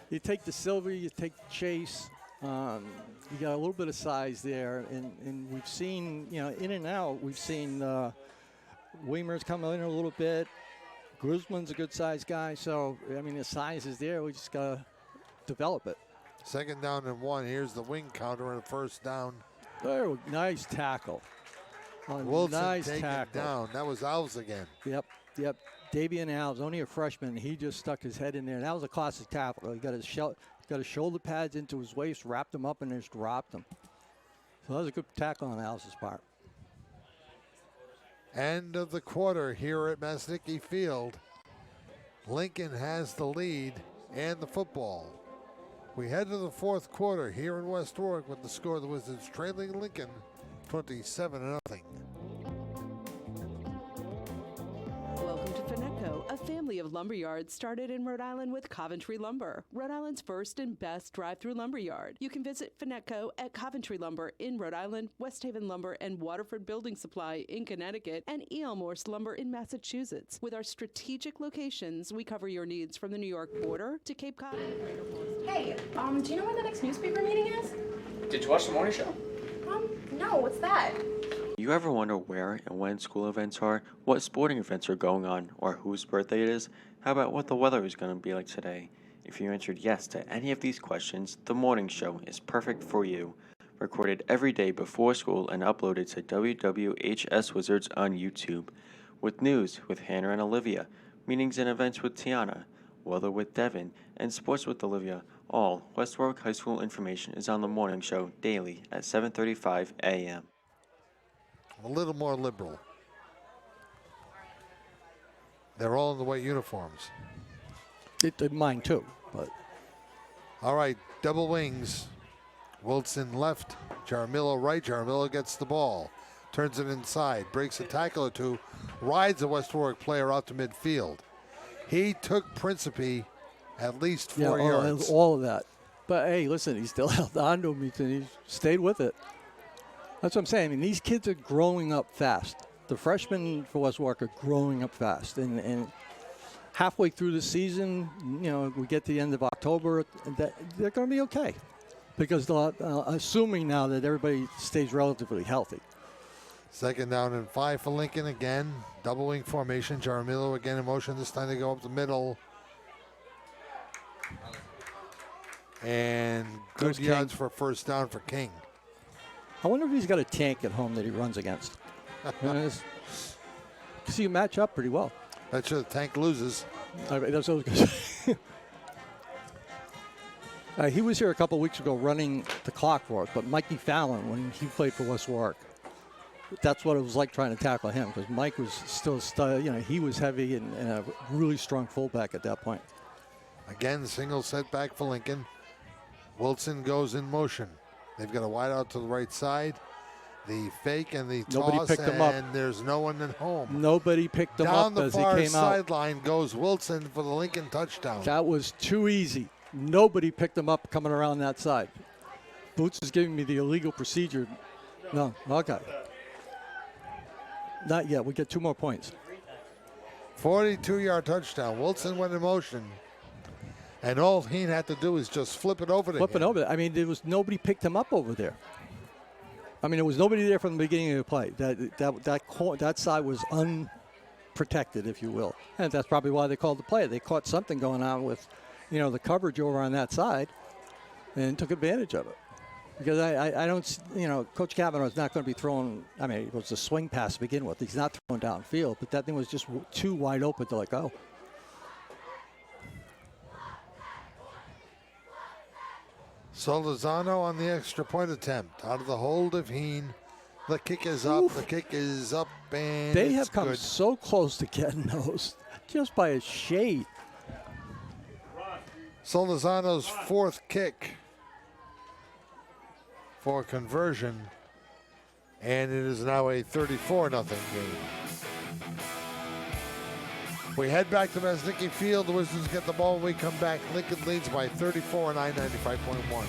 you take DeSilva, you take Chase. You got a little bit of size there, and we've seen, in and out, we've seen Weimer's come in a little bit. Guzman's a good-sized guy, so, I mean, the size is there. We just got to develop it. Second down and 1. Here's the wing counter and a first down. There, nice tackle. Wilson nice taken tackle. down. That was Alves again. Yep. Davian Alves, only a freshman. He just stuck his head in there. That was a classic tackle. He got his shoulder pads into his waist, wrapped them up, and just dropped them. So that was a good tackle on Alves' part. End of the quarter here at Masnicki Field. Lincoln has the lead and the football. We head to the fourth quarter here in West Warwick with the score of the Wizards trailing Lincoln 27-0. Welcome to Finetco, a family of lumber yards started in Rhode Island with Coventry Lumber, Rhode Island's first and best drive-through lumber yard. You can visit Finetco at Coventry Lumber in Rhode Island, West Haven Lumber and Waterford Building Supply in Connecticut, and E.L. Morse Lumber in Massachusetts. With our strategic locations, we cover your needs from the New York border to Cape Cod and Greater Boston. Hey, do you know when the next newspaper meeting is? Did you watch the morning show? No, what's that? You ever wonder where and when school events are, what sporting events are going on, or whose birthday it is? How about what the weather is going to be like today? If you answered yes to any of these questions, the morning show is perfect for you. Recorded every day before school and uploaded to WWHS Wizards on YouTube. With news with Hannah and Olivia, meetings and events with Tiana, weather with Devin, and sports with Olivia. All West Warwick High School information is on the morning show daily at 7:35 a.m. A little more liberal. They're all in the white uniforms. Mine too, but. All right, double wings. Wilson left, Jaramillo right. Jaramillo gets the ball, turns it inside, breaks a tackle or two, rides a West Warwick player out to midfield. He took Principe at least 4 yards. All of that. But hey, listen, he still held on to him and he stayed with it. That's what I'm saying. I mean, these kids are growing up fast. The freshmen for West Warwick are growing up fast. And halfway through the season, we get to the end of October, they're going to be okay. Because assuming now that everybody stays relatively healthy. Second down and 5 for Lincoln again. Double wing formation. Jaramillo again in motion. This time they go up the middle. And good yards for first down for King. I wonder if he's got a tank at home that he runs against. Because you match up pretty well. Bet you the tank loses. That's what I was going to say. He was here a couple weeks ago running the clock for us, but Mikey Fallon, when he played for West Warwick, that's what it was like trying to tackle him, because Mike was still, he was heavy and a really strong fullback at that point. Again, single setback for Lincoln. Wilson goes in motion. They've got a wide out to the right side. The fake and the Nobody toss, picked him up. and there's no one at home. Nobody picked him up as he Down the came far out. sideline goes Wilson for the Lincoln touchdown. That was too easy. Nobody picked him up coming around that side. Boots is giving me the illegal procedure. No, okay. Not yet. We get 2 more points. 42-yard touchdown. Wilson went in motion. And all he had to do is just flip it over to him. Flip it over. I mean, there was nobody picked him up over there. I mean, there was nobody there from the beginning of the play. That side was unprotected, if you will. And that's probably why they called the play. They caught something going on with, the coverage over on that side and took advantage of it. Because I don't, Coach Kavanaugh's not going to be throwing, it was a swing pass to begin with. He's not throwing downfield, but that thing was just too wide open to let go. Solizano on the extra point attempt. Out of the hold of Heen. The kick is up. Oof. The kick is up, and they it's have come good. so close to getting those, just by a shade. Solizano's 4th kick for conversion, and it is now a 34-0 game. We head back to Mesnicky Field. The Wizards get the ball when we come back. Lincoln leads by 34 and I-95.1.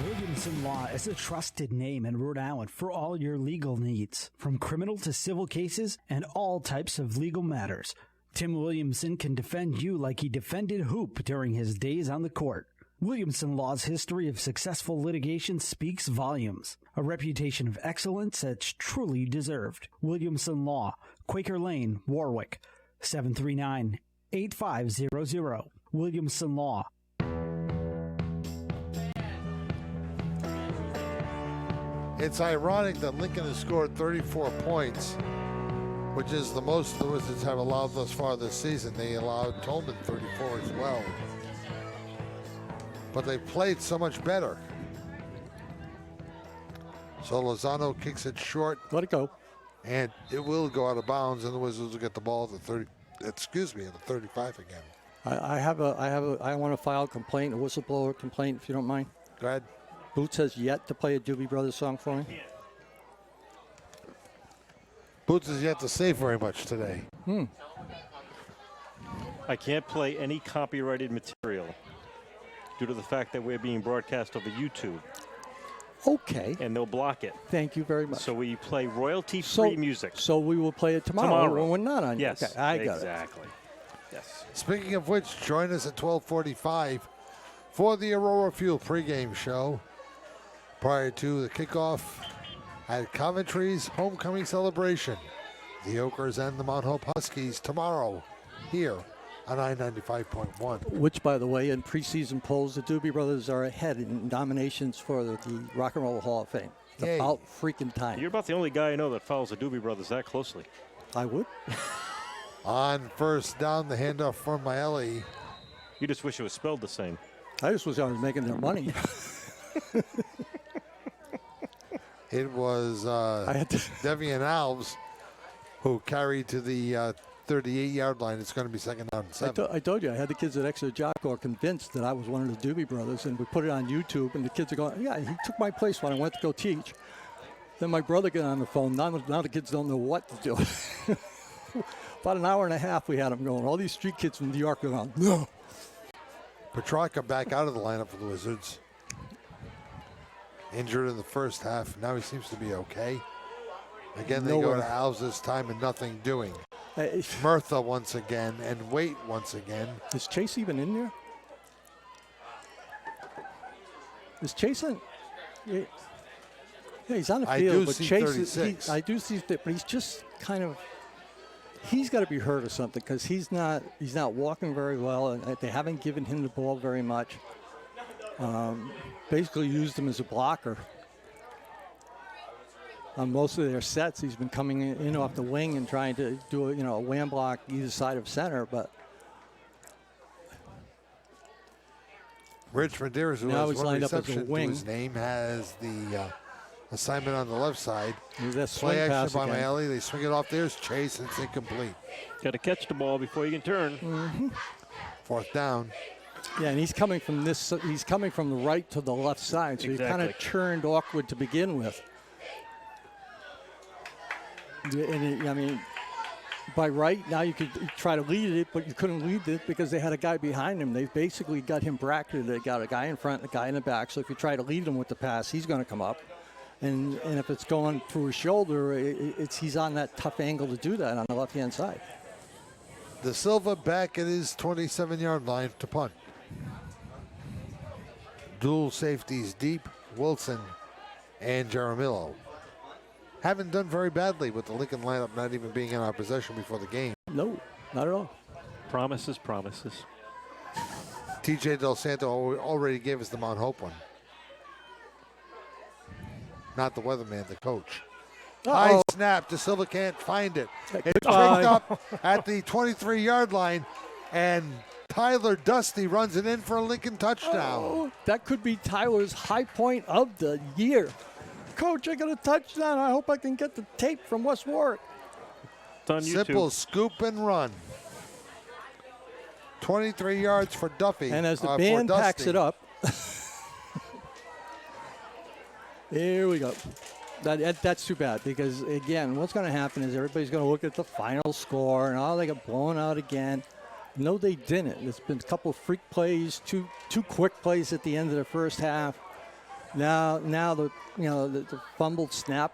Williamson Law is a trusted name in Rhode Island for all your legal needs, from criminal to civil cases and all types of legal matters. Tim Williamson can defend you like he defended Hoop during his days on the court. Williamson Law's history of successful litigation speaks volumes, a reputation of excellence that's truly deserved. Williamson Law, Quaker Lane, Warwick, 739-8500. Williamson Law. It's ironic that Lincoln has scored 34 points, which is the most the Wizards have allowed thus far this season. They allowed Tolman 34 as well. But they played so much better. So Lozano kicks it short. Let it go. And it will go out of bounds, and the Wizards will get the ball at the 35 again. I want to file a complaint, a whistleblower complaint, if you don't mind. Go ahead. Boots has yet to play a Doobie Brothers song for me. Boots has yet to say very much today. I can't play any copyrighted material due to the fact that we're being broadcast over YouTube. Okay. And they'll block it. Thank you very much. So we play royalty-free music. So we will play it tomorrow. When we're not on. Yes, okay, I got exactly. it. Yes. Speaking of which, join us at 12:45 for the Aurora Fuel pregame show prior to the kickoff at Coventry's homecoming celebration. The Oakers and the Mount Hope Huskies tomorrow here on I-95.1. Which, by the way, in preseason polls, the Doobie Brothers are ahead in nominations for the Rock and Roll Hall of Fame. It's about freaking time. You're about the only guy I know that follows the Doobie Brothers that closely. I would. On first down, the handoff from Maeli. You just wish it was spelled the same. I just wish I was making their money. It was Devian Alves who carried to the 38-yard line. It's going to be second down and 7. I told you, I had the kids at Exeter Jocko convinced that I was one of the Doobie Brothers, and we put it on YouTube, and the kids are going, yeah, he took my place when I went to go teach. Then my brother got on the phone. Now the kids don't know what to do. About an hour and a half we had them going. All these street kids from New York are going, no. Petrarca back out of the lineup for the Wizards. Injured in the first half. Now he seems to be okay. Again, they go to Alves this time and nothing doing. Murtha once again and Waite once again. Is Chase even in there? Is Chase in? Yeah, he's on the I field, do but see Chase 36. I do see that, but he's just kind of. He's got to be hurt or something because he's not walking very well, and they haven't given him the ball very much. Basically used him as a blocker. On most of their sets, he's been coming in off the wing and trying to do a wham block either side of center, but Rich Medeiros, who now has he's one lined up as a reception to wing. his name, has the assignment on the left side. That swing Play action pass by again. Maeli. They swing it off. There's Chase, and it's incomplete. Got to catch the ball before you can turn. Mm-hmm. 4th down. Yeah, and he's coming from this. He's coming from the right to the left side, so he kind of turned awkward to begin with. And I mean, by right now you could try to lead it, but you couldn't lead it because they had a guy behind him. They've basically got him bracketed. They got a guy in front, and a guy in the back. So if you try to lead him with the pass, he's going to come up. And if it's going through his shoulder, he's on that tough angle to do that on the left-hand side. De Silva back at his 27-yard line to punt. Dual safeties deep, Wilson and Jaramillo. Haven't done very badly with the Lincoln lineup not even being in our possession before the game. No, not at all. Promises. TJ Del Santo already gave us the Mount Hope one. Not the weatherman, the coach. High snap. De Silva can't find it. It's picked up at the 23-yard line, and Tyler Dusty runs it in for a Lincoln touchdown. Oh, that could be Tyler's high point of the year. Coach, I got a touchdown. I hope I can get the tape from West Warwick. It's on YouTube. Simple scoop and run. 23 yards for Duffy. And as the band packs it up, here we go. That's too bad because, again, what's going to happen is everybody's going to look at the final score and, they got blown out again. No, they didn't. There's been a couple of freak plays, two quick plays at the end of the first half. Now the fumbled snap.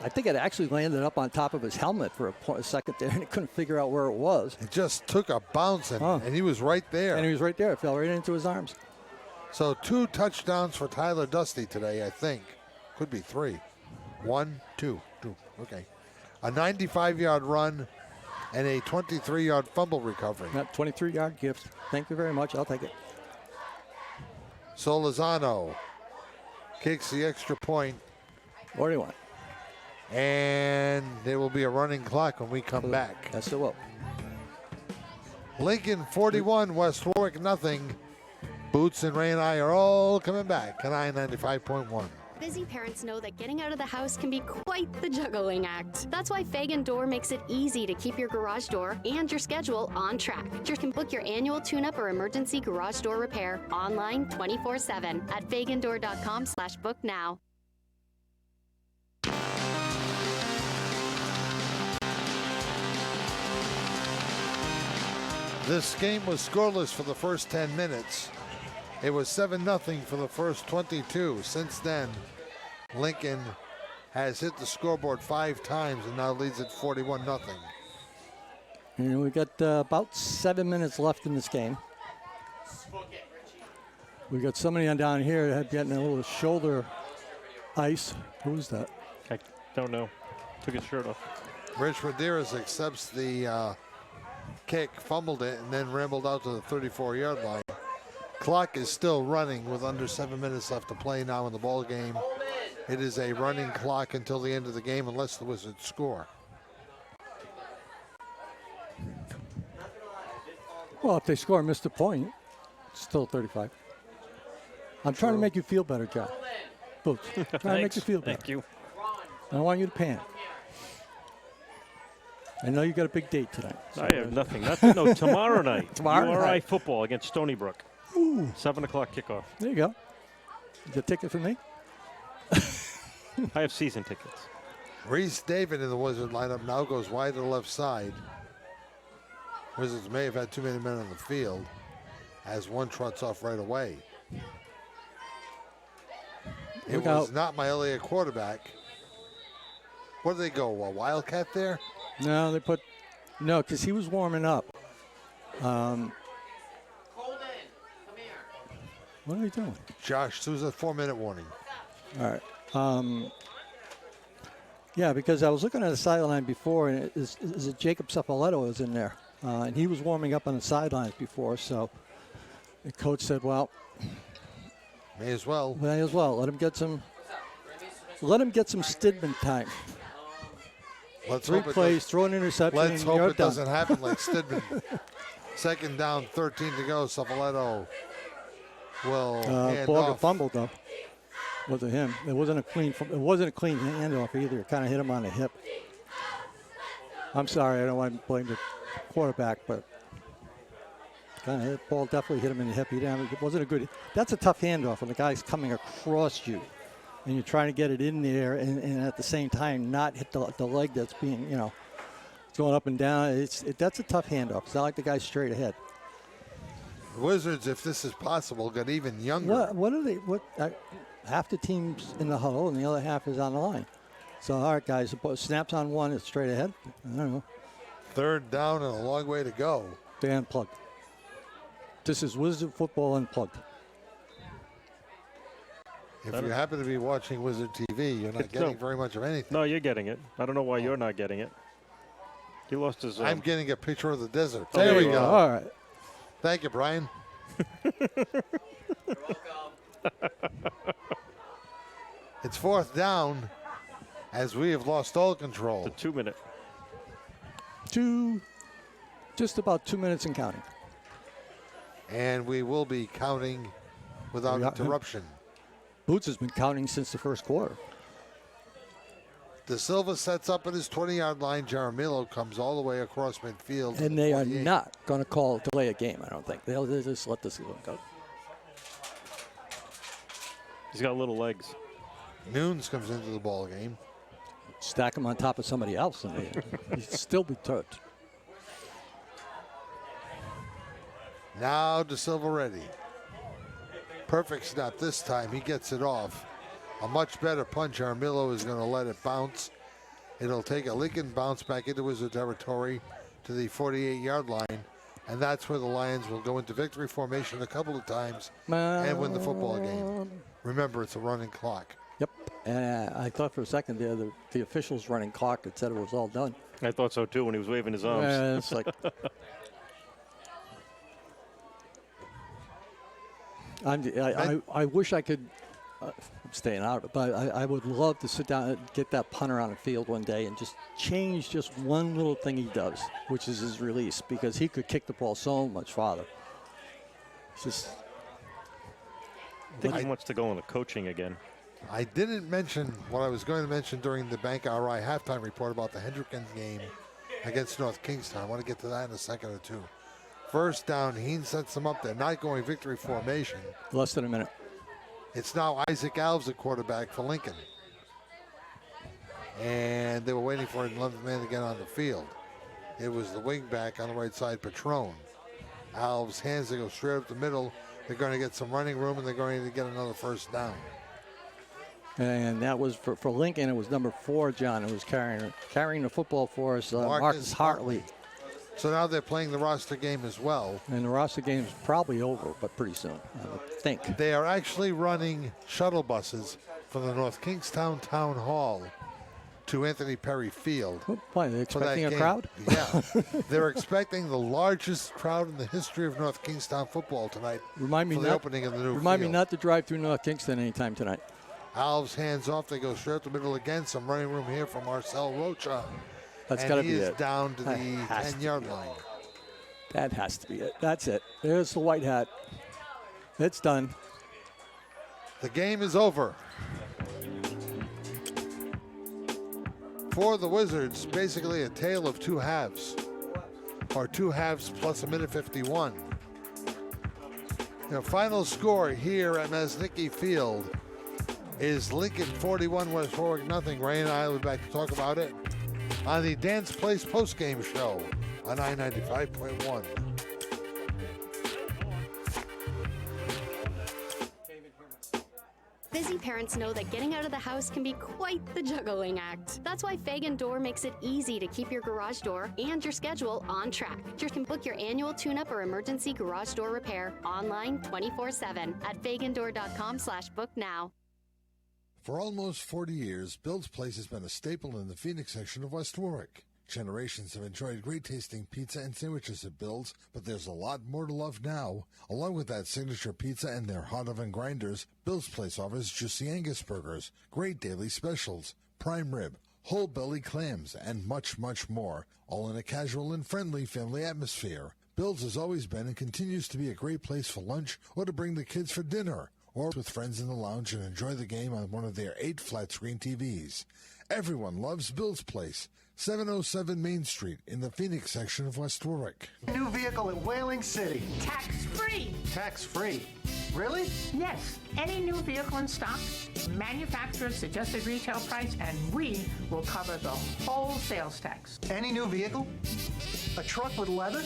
I think it actually landed up on top of his helmet for a second there, and he couldn't figure out where it was. It just took a bounce, and he was right there. And he was right there. It fell right into his arms. So 2 touchdowns for Tyler Dusty today, I think. Could be 3. 1, 2. Okay. A 95-yard run and a 23-yard fumble recovery. That 23-yard gift. Thank you very much. I'll take it. Solizano kicks the extra point. 41. And there will be a running clock when we come back. Yes, it will. Lincoln 41, West Warwick nothing. Boots and Ray and I are all coming back on I-95.1. Busy parents know that getting out of the house can be quite the juggling act. That's why Fagan Door makes it easy to keep your garage door and your schedule on track. You can book your annual tune-up or emergency garage door repair online 24/7 at fagandor.com/book now. This game was scoreless for the first 10 minutes. It was 7-0 for the first 22. Since then, Lincoln has hit the scoreboard 5 times and now leads at 41-0. And we got about 7 minutes left in this game. We got somebody on down here getting a little shoulder ice. Who's that? I don't know. Took his shirt off. Rich Medeiros accepts the kick, fumbled it, and then rambled out to the 34-yard line. Clock is still running with under 7 minutes left to play now in the ball game. It is a running clock until the end of the game unless the Wizards score. Well, if they score and miss the point, it's still 35. I'm trying to make you feel better, John. Boots. Trying to make you feel better. Thank you. I don't want you to panic. I know you got a big date tonight. So I have nothing. No, tomorrow night. Tomorrow URI night. football against Stony Brook. Ooh. 7 o'clock kickoff. There you go. Is a ticket for me? I have season tickets. Reese David in the Wizard lineup now goes wide to the left side. Wizards may have had too many men on the field as one trots off right away. It was not my Elliott quarterback. Where did they go? A Wildcat there? No, they put no, because he was warming up. What are they doing? Josh, there's a 4-minute warning. All right. Yeah, because I was looking at the sideline before, and is it Jacob Cepoletto was in there. And he was warming up on the sidelines before, so the coach said, well, may as well. Let him get some Stidman time. Let's 3 hope plays, throw an interception. Let's and hope you're it done. doesn't happen like Stidman. Second down, 13 to go. Cepoletto will hand ball got off. fumbled though. Wasn't him. It wasn't a clean handoff either. It kind of hit him on the hip. I'm sorry, I don't want to blame the quarterback, but kind of ball definitely hit him in the hip. It wasn't a good. That's a tough handoff when the guy's coming across you, and you're trying to get it in there, and at the same time not hit the leg that's being, it's going up and down. That's a tough handoff. It's not like the guy's straight ahead. The Wizards, if this is possible, got even younger. What are they? Half the team's in the huddle, and the other half is on the line. So, all right, guys, snaps on one, it's straight ahead. I don't know. Third down and a long way to go. They unplugged. This is Wizard Football Unplugged. If you happen to be watching Wizard TV, you're not getting very much of anything. No, you're getting it. I don't know why you're not getting it. He lost his. I'm getting a picture of the desert. Oh, There we go. All right. Thank you, Brian. It's fourth down as we have lost all control. The 2 minute. Just about 2 minutes and counting. And we will be counting without interruption. Boots has been counting since the first quarter. De Silva sets up at his 20-yard line. Jaramillo comes all the way across midfield. And they are not going to call delay a game, I don't think. They'll just let this one go. He's got little legs. Nunes comes into the ball game. Stack him on top of somebody else, and he'd still be touched. Now De Silva ready. Perfect snap this time. He gets it off. A much better punch. Armillo is going to let it bounce. It'll take a Lincoln bounce back into Wizard territory to the 48-yard line. And that's where the Lions will go into victory formation a couple of times and win the football game. Remember, it's a running clock. Yep. I thought for a second there the officials running clock that said it was all done. I thought so too when he was waving his arms. It's like I wish I could. I'm staying out of it, but I would love to sit down and get that punter on the field one day and just change just one little thing he does, which is his release, because he could kick the ball so much farther. It's just. I think he wants to go into coaching again. I didn't mention what I was going to mention during the Bank RI halftime report about the Hendrickens game against North Kingstown. I want to get to that in a second or two. First down, Heen sets them up. They're not going victory formation. Less than a minute. It's now Isaac Alves, the quarterback for Lincoln. And they were waiting for an 11th man to get on the field. It was the wingback on the right side, Patron. Alves hands to go straight up the middle. They're going to get some running room, and they're going to get another first down. And that was for Lincoln. It was number 4, John, who was carrying the football for us, Marcus Hartley. So now they're playing the roster game as well. And the roster game is probably over, but pretty soon, I would think. They are actually running shuttle buses from the North Kingstown Town Hall to Anthony Perry Field. Why, they're expecting a crowd? Yeah. They're expecting the largest crowd in the history of North Kingstown football tonight for the opening of the new Remind me field. not to drive through North Kingston anytime tonight. Alves hands off. They go straight up the middle again. Some running room here for Marcel Rocha. That's got to be it. And he is down to the 10-yard line. That has to be it. That's it. There's the white hat. It's done. The game is over. For the Wizards, basically a tale of two halves. Or two halves plus a minute 51. The final score here at Mesnicki Field is Lincoln 41, West Warwick nothing. Ray and I will be back to talk about it on the Dance Place postgame show on I-95.1. Busy parents know that getting out of the house can be quite the juggling act. That's why Fagan Door makes it easy to keep your garage door and your schedule on track. You can book your annual tune-up or emergency garage door repair online 24/7 at fagandoor.com/book now. For almost 40 years, Bill's Place has been a staple in the Phoenix section of West Warwick. Generations have enjoyed great-tasting pizza and sandwiches at Bill's, but there's a lot more to love now. Along with that signature pizza and their hot oven grinders, Bill's Place offers juicy Angus burgers, great daily specials, prime rib, whole belly clams, and much, much more, all in a casual and friendly family atmosphere. Bill's has always been and continues to be a great place for lunch or to bring the kids for dinner, or with friends in the lounge and enjoy the game on one of their 8 flat-screen TVs. Everyone loves Bill's Place, 707 Main Street in the Phoenix section of West Warwick. New vehicle in Whaling City. Tax-free. Tax-free. Really? Yes. Any new vehicle in stock, manufacturer's suggested retail price, and we will cover the whole sales tax. Any new vehicle? A truck with leather?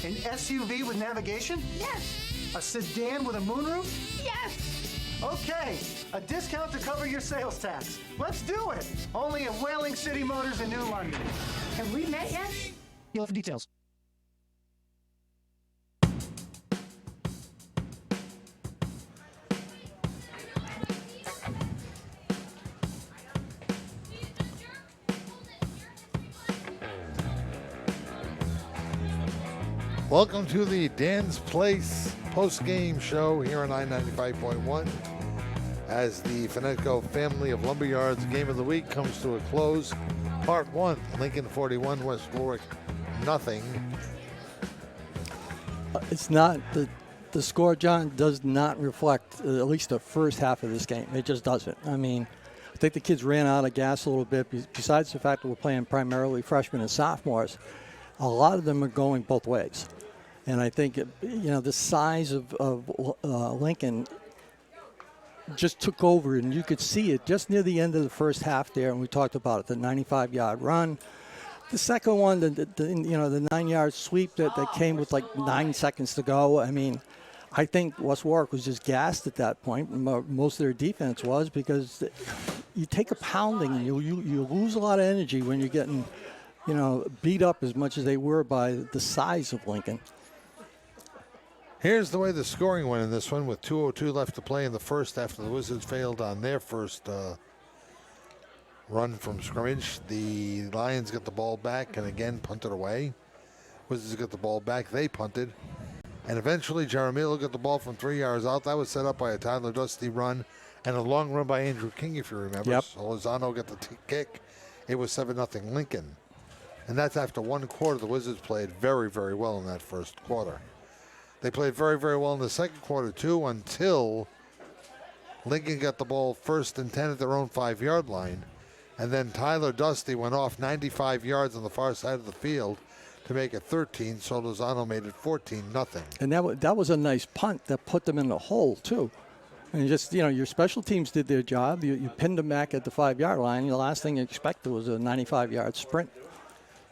An SUV with navigation? Yes. A sedan with a moonroof? Yes. Okay, a discount to cover your sales tax. Let's do it. Only at Whaling City Motors in New London. Have we met yet? You'll have details. Welcome to the Dan's Place post-game show here on I-95.1 as the Finetco Family of Lumberyards Game of the Week comes to a close. Part 1, Lincoln 41, West Warwick nothing. It's not, the score, John, does not reflect at least the first half of this game. It just doesn't. I mean, I think the kids ran out of gas a little bit. Besides the fact that we're playing primarily freshmen and sophomores, a lot of them are going both ways. And I think, the size of Lincoln just took over, and you could see it just near the end of the first half there, and we talked about it, the 95-yard run. The second one, the 9-yard sweep that came with like 9 seconds to go. I mean, I think West Warwick was just gassed at that point. Most of their defense was, because you take a pounding and you lose a lot of energy when you're getting, beat up as much as they were by the size of Lincoln. Here's the way the scoring went in this one with 2:02 left to play in the first after the Wizards failed on their first run from scrimmage. The Lions get the ball back and again punted away. Wizards get the ball back. They punted. And eventually Jaramillo got the ball from 3 yards out. That was set up by a Tyler Dusty run and a long run by Andrew King, if you remember. Yep. So Lozano got the kick. It was 7-0 Lincoln. And that's after one quarter. The Wizards played very, very well in that first quarter. They played very, very well in the second quarter, too, until Lincoln got the ball 1st and 10 at their own 5-yard line. And then Tyler Dusty went off 95 yards on the far side of the field to make it 13, so Lozano made it 14-0. And that was a nice punt that put them in the hole, too. And just, your special teams did their job. You pinned them back at the 5-yard line. The last thing you expected was a 95-yard sprint.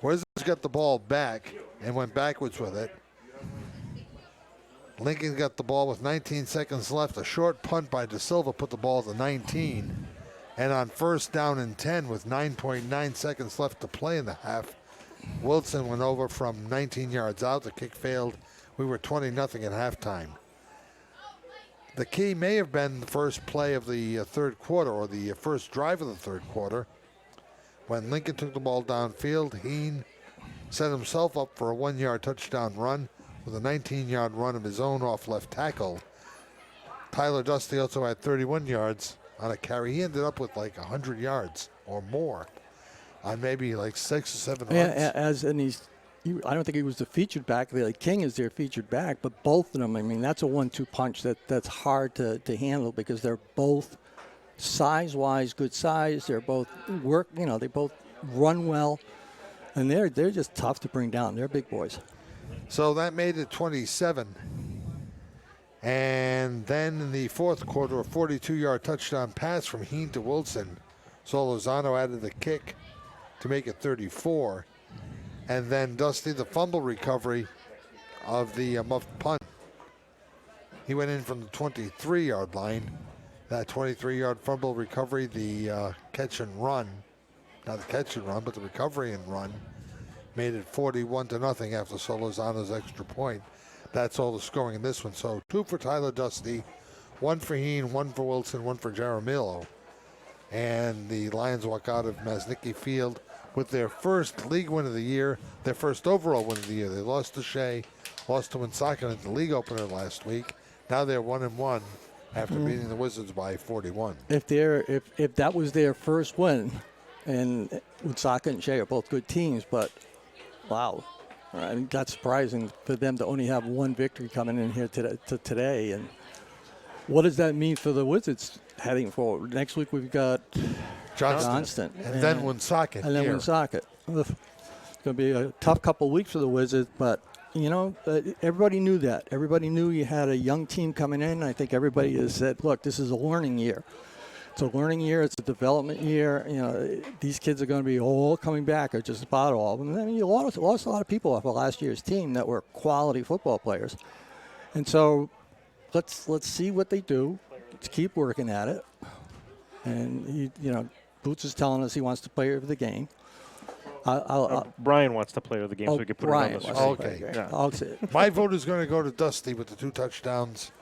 Wizards got the ball back and went backwards with it. Lincoln got the ball with 19 seconds left. A short punt by De Silva put the ball at the 19. And on 1st down and 10 with 9.9 seconds left to play in the half, Wilson went over from 19 yards out. The kick failed. We were 20-0 at halftime. The key may have been the first play of the third quarter, or the first drive of the third quarter, when Lincoln took the ball downfield. Heen set himself up for a 1-yard touchdown run with a 19-yard run of his own off left tackle. Tyler Dusty also had 31 yards on a carry. He ended up with like 100 yards or more on maybe like 6 or 7 runs. Yeah, I don't think he was the featured back. King is their featured back, but both of them, I mean, that's a 1-2 punch that's hard to handle, because they're both size-wise good size. They're both they both run well, and they're just tough to bring down. They're big boys. So that made it 27. And then in the fourth quarter, a 42-yard touchdown pass from Heen to Wilson. So Lozano added the kick to make it 34. And then Dusty, the fumble recovery of the muffed punt. He went in from the 23-yard line. That 23-yard fumble recovery, the catch and run. Not the catch and run, but the recovery and run. Made it 41-0 after Solozano's extra point. That's all the scoring in this one. So 2 for Tyler Dusty, one for Heen, one for Wilson, one for Jaramillo. And the Lions walk out of Masnicki Field with their first league win of the year, their first overall win of the year. They lost to Shea, lost to Woonsocket in the league opener last week. Now they're 1-1 after beating the Wizards by 41. If that was their first win, and Woonsocket and Shea are both good teams, but wow, I mean, that's surprising for them to only have one victory coming in here today. And what does that mean for the Wizards heading forward? Next week we've got Johnston. And then Woonsocket. And then Woonsocket. It's going to be a tough couple of weeks for the Wizards, but, everybody knew that. Everybody knew you had a young team coming in. I think everybody has said, look, this is a learning year. It's a learning year. It's a development year. These kids are going to be all coming back, or just about all of them. I mean, you lost a lot of people off of last year's team that were quality football players. And so let's see what they do. Let's keep working at it. And, Boots is telling us he wants to play over the game. Brian wants to play over the game so we can put it on the screen. Okay. Yeah. My vote is going to go to Dusty with the 2 touchdowns.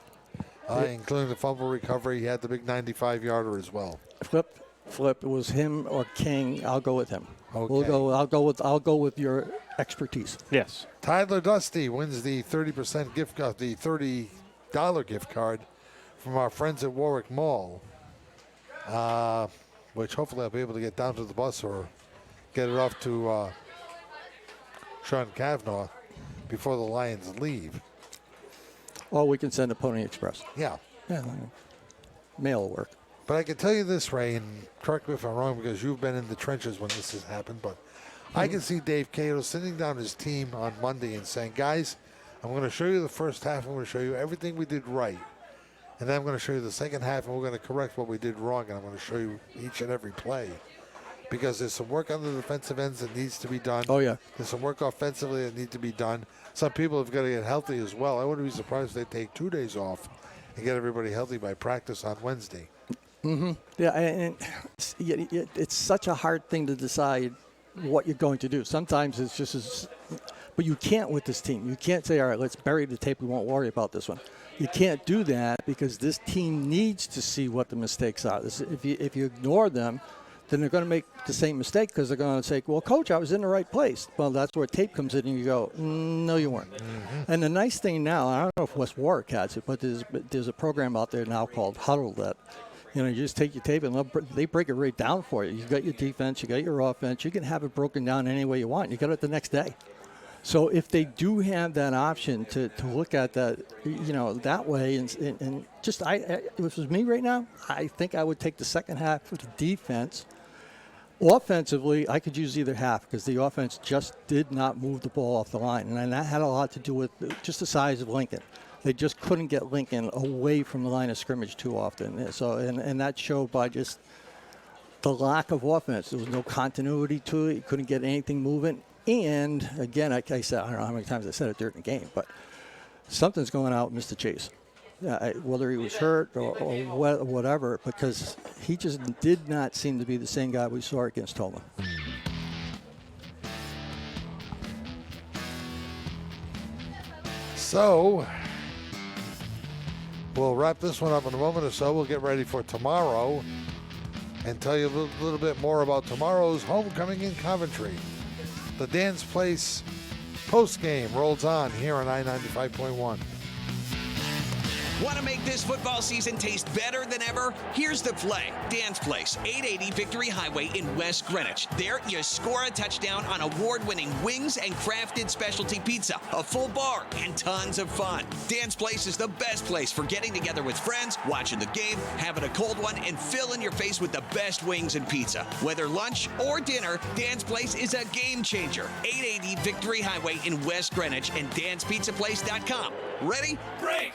Including the fumble recovery. He had the big 95-yarder as well. Flip. It was him or King. I'll go with him. Okay. I'll go with your expertise. Yes. Tyler Dusty wins the 30% gift card, the $30 gift card from our friends at Warwick Mall, which hopefully I'll be able to get down to the bus or get it off to Sean Kavanaugh before the Lions leave. Or we can send a Pony Express. Yeah. Mail will work. But I can tell you this, Ray, and correct me if I'm wrong because you've been in the trenches when this has happened, but I can see Dave Cato sitting down his team on Monday and saying, guys, I'm going to show you the first half. I'm going to show you everything we did right. And then I'm going to show you the second half, and we're going to correct what we did wrong, and I'm going to show you each and every play. Because there's some work on the defensive ends that needs to be done. Oh, yeah. There's some work offensively that needs to be done. Some people have got to get healthy as well. I wouldn't be surprised if they take 2 days off and get everybody healthy by practice on Wednesday. Mm-hmm. Yeah, and it's such a hard thing to decide what you're going to do. Sometimes it's just but you can't with this team. You can't say, all right, let's bury the tape. We won't worry about this one. You can't do that because this team needs to see what the mistakes are. If you ignore them, then they're going to make the same mistake because they're going to say, well, Coach, I was in the right place. Well, that's where tape comes in and you go, no, you weren't. Mm-hmm. And the nice thing now, I don't know if West Warwick has it, but there's a program out there now called Huddle that, you just take your tape and they break it right down for you. You got your defense, you got your offense. You can have it broken down any way you want. You got it the next day. So if they do have that option to look at that, that way, and just if it was me right now, I think I would take the second half of the defense. Offensively, I could use either half because the offense just did not move the ball off the line. And that had a lot to do with just the size of Lincoln. They just couldn't get Lincoln away from the line of scrimmage too often. So, and that showed by just the lack of offense. There was no continuity to it. You couldn't get anything moving. And, again, like I said, I don't know how many times I said it during the game, but something's going out with Mr. Chase. Whether he was hurt or whatever, because he just did not seem to be the same guy we saw against Tolman. So, we'll wrap this one up in a moment or so. We'll get ready for tomorrow and tell you a little bit more about tomorrow's homecoming in Coventry. The Dan's Place postgame rolls on here on I-95.1. Want to make this football season taste better than ever? Here's the play. Dan's Place, 880 Victory Highway in West Greenwich. There, you score a touchdown on award-winning wings and crafted specialty pizza, a full bar, and tons of fun. Dan's Place is the best place for getting together with friends, watching the game, having a cold one, and filling your face with the best wings and pizza. Whether lunch or dinner, Dan's Place is a game changer. 880 Victory Highway in West Greenwich and danspizzaplace.com. Ready? Break!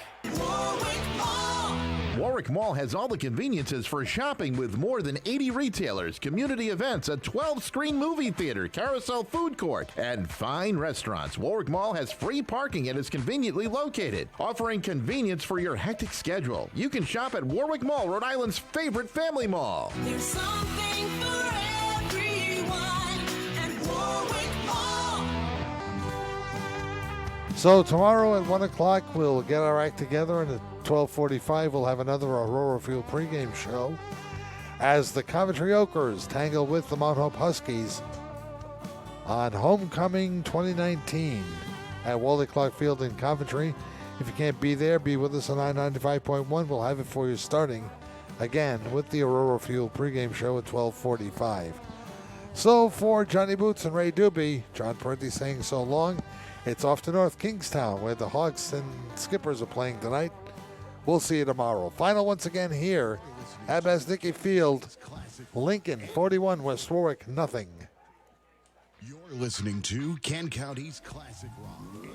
Warwick Mall has all the conveniences for shopping with more than 80 retailers, community events, a 12-screen movie theater, carousel food court, and fine restaurants. Warwick Mall has free parking and is conveniently located, offering convenience for your hectic schedule. You can shop at Warwick Mall, Rhode Island's favorite family mall. There's something for everyone at Warwick Mall. So tomorrow at 1 o'clock, we'll get our act together, and at 12:45, we'll have another Aurora Field pregame show as the Coventry Oakers tangle with the Mount Hope Huskies on Homecoming 2019 at Wally Clark Field in Coventry. If you can't be there, be with us on I-95.1. We'll have it for you starting again with the Aurora Field pregame show at 12:45. So for Johnny Boots and Ray Doobie, John Parenti saying so long. It's off to North Kingstown, where the Hawks and Skippers are playing tonight. We'll see you tomorrow. Final once again here at Masnicki Field. Lincoln 41, West Warwick 0. You're listening to Kent County's Classic Rock.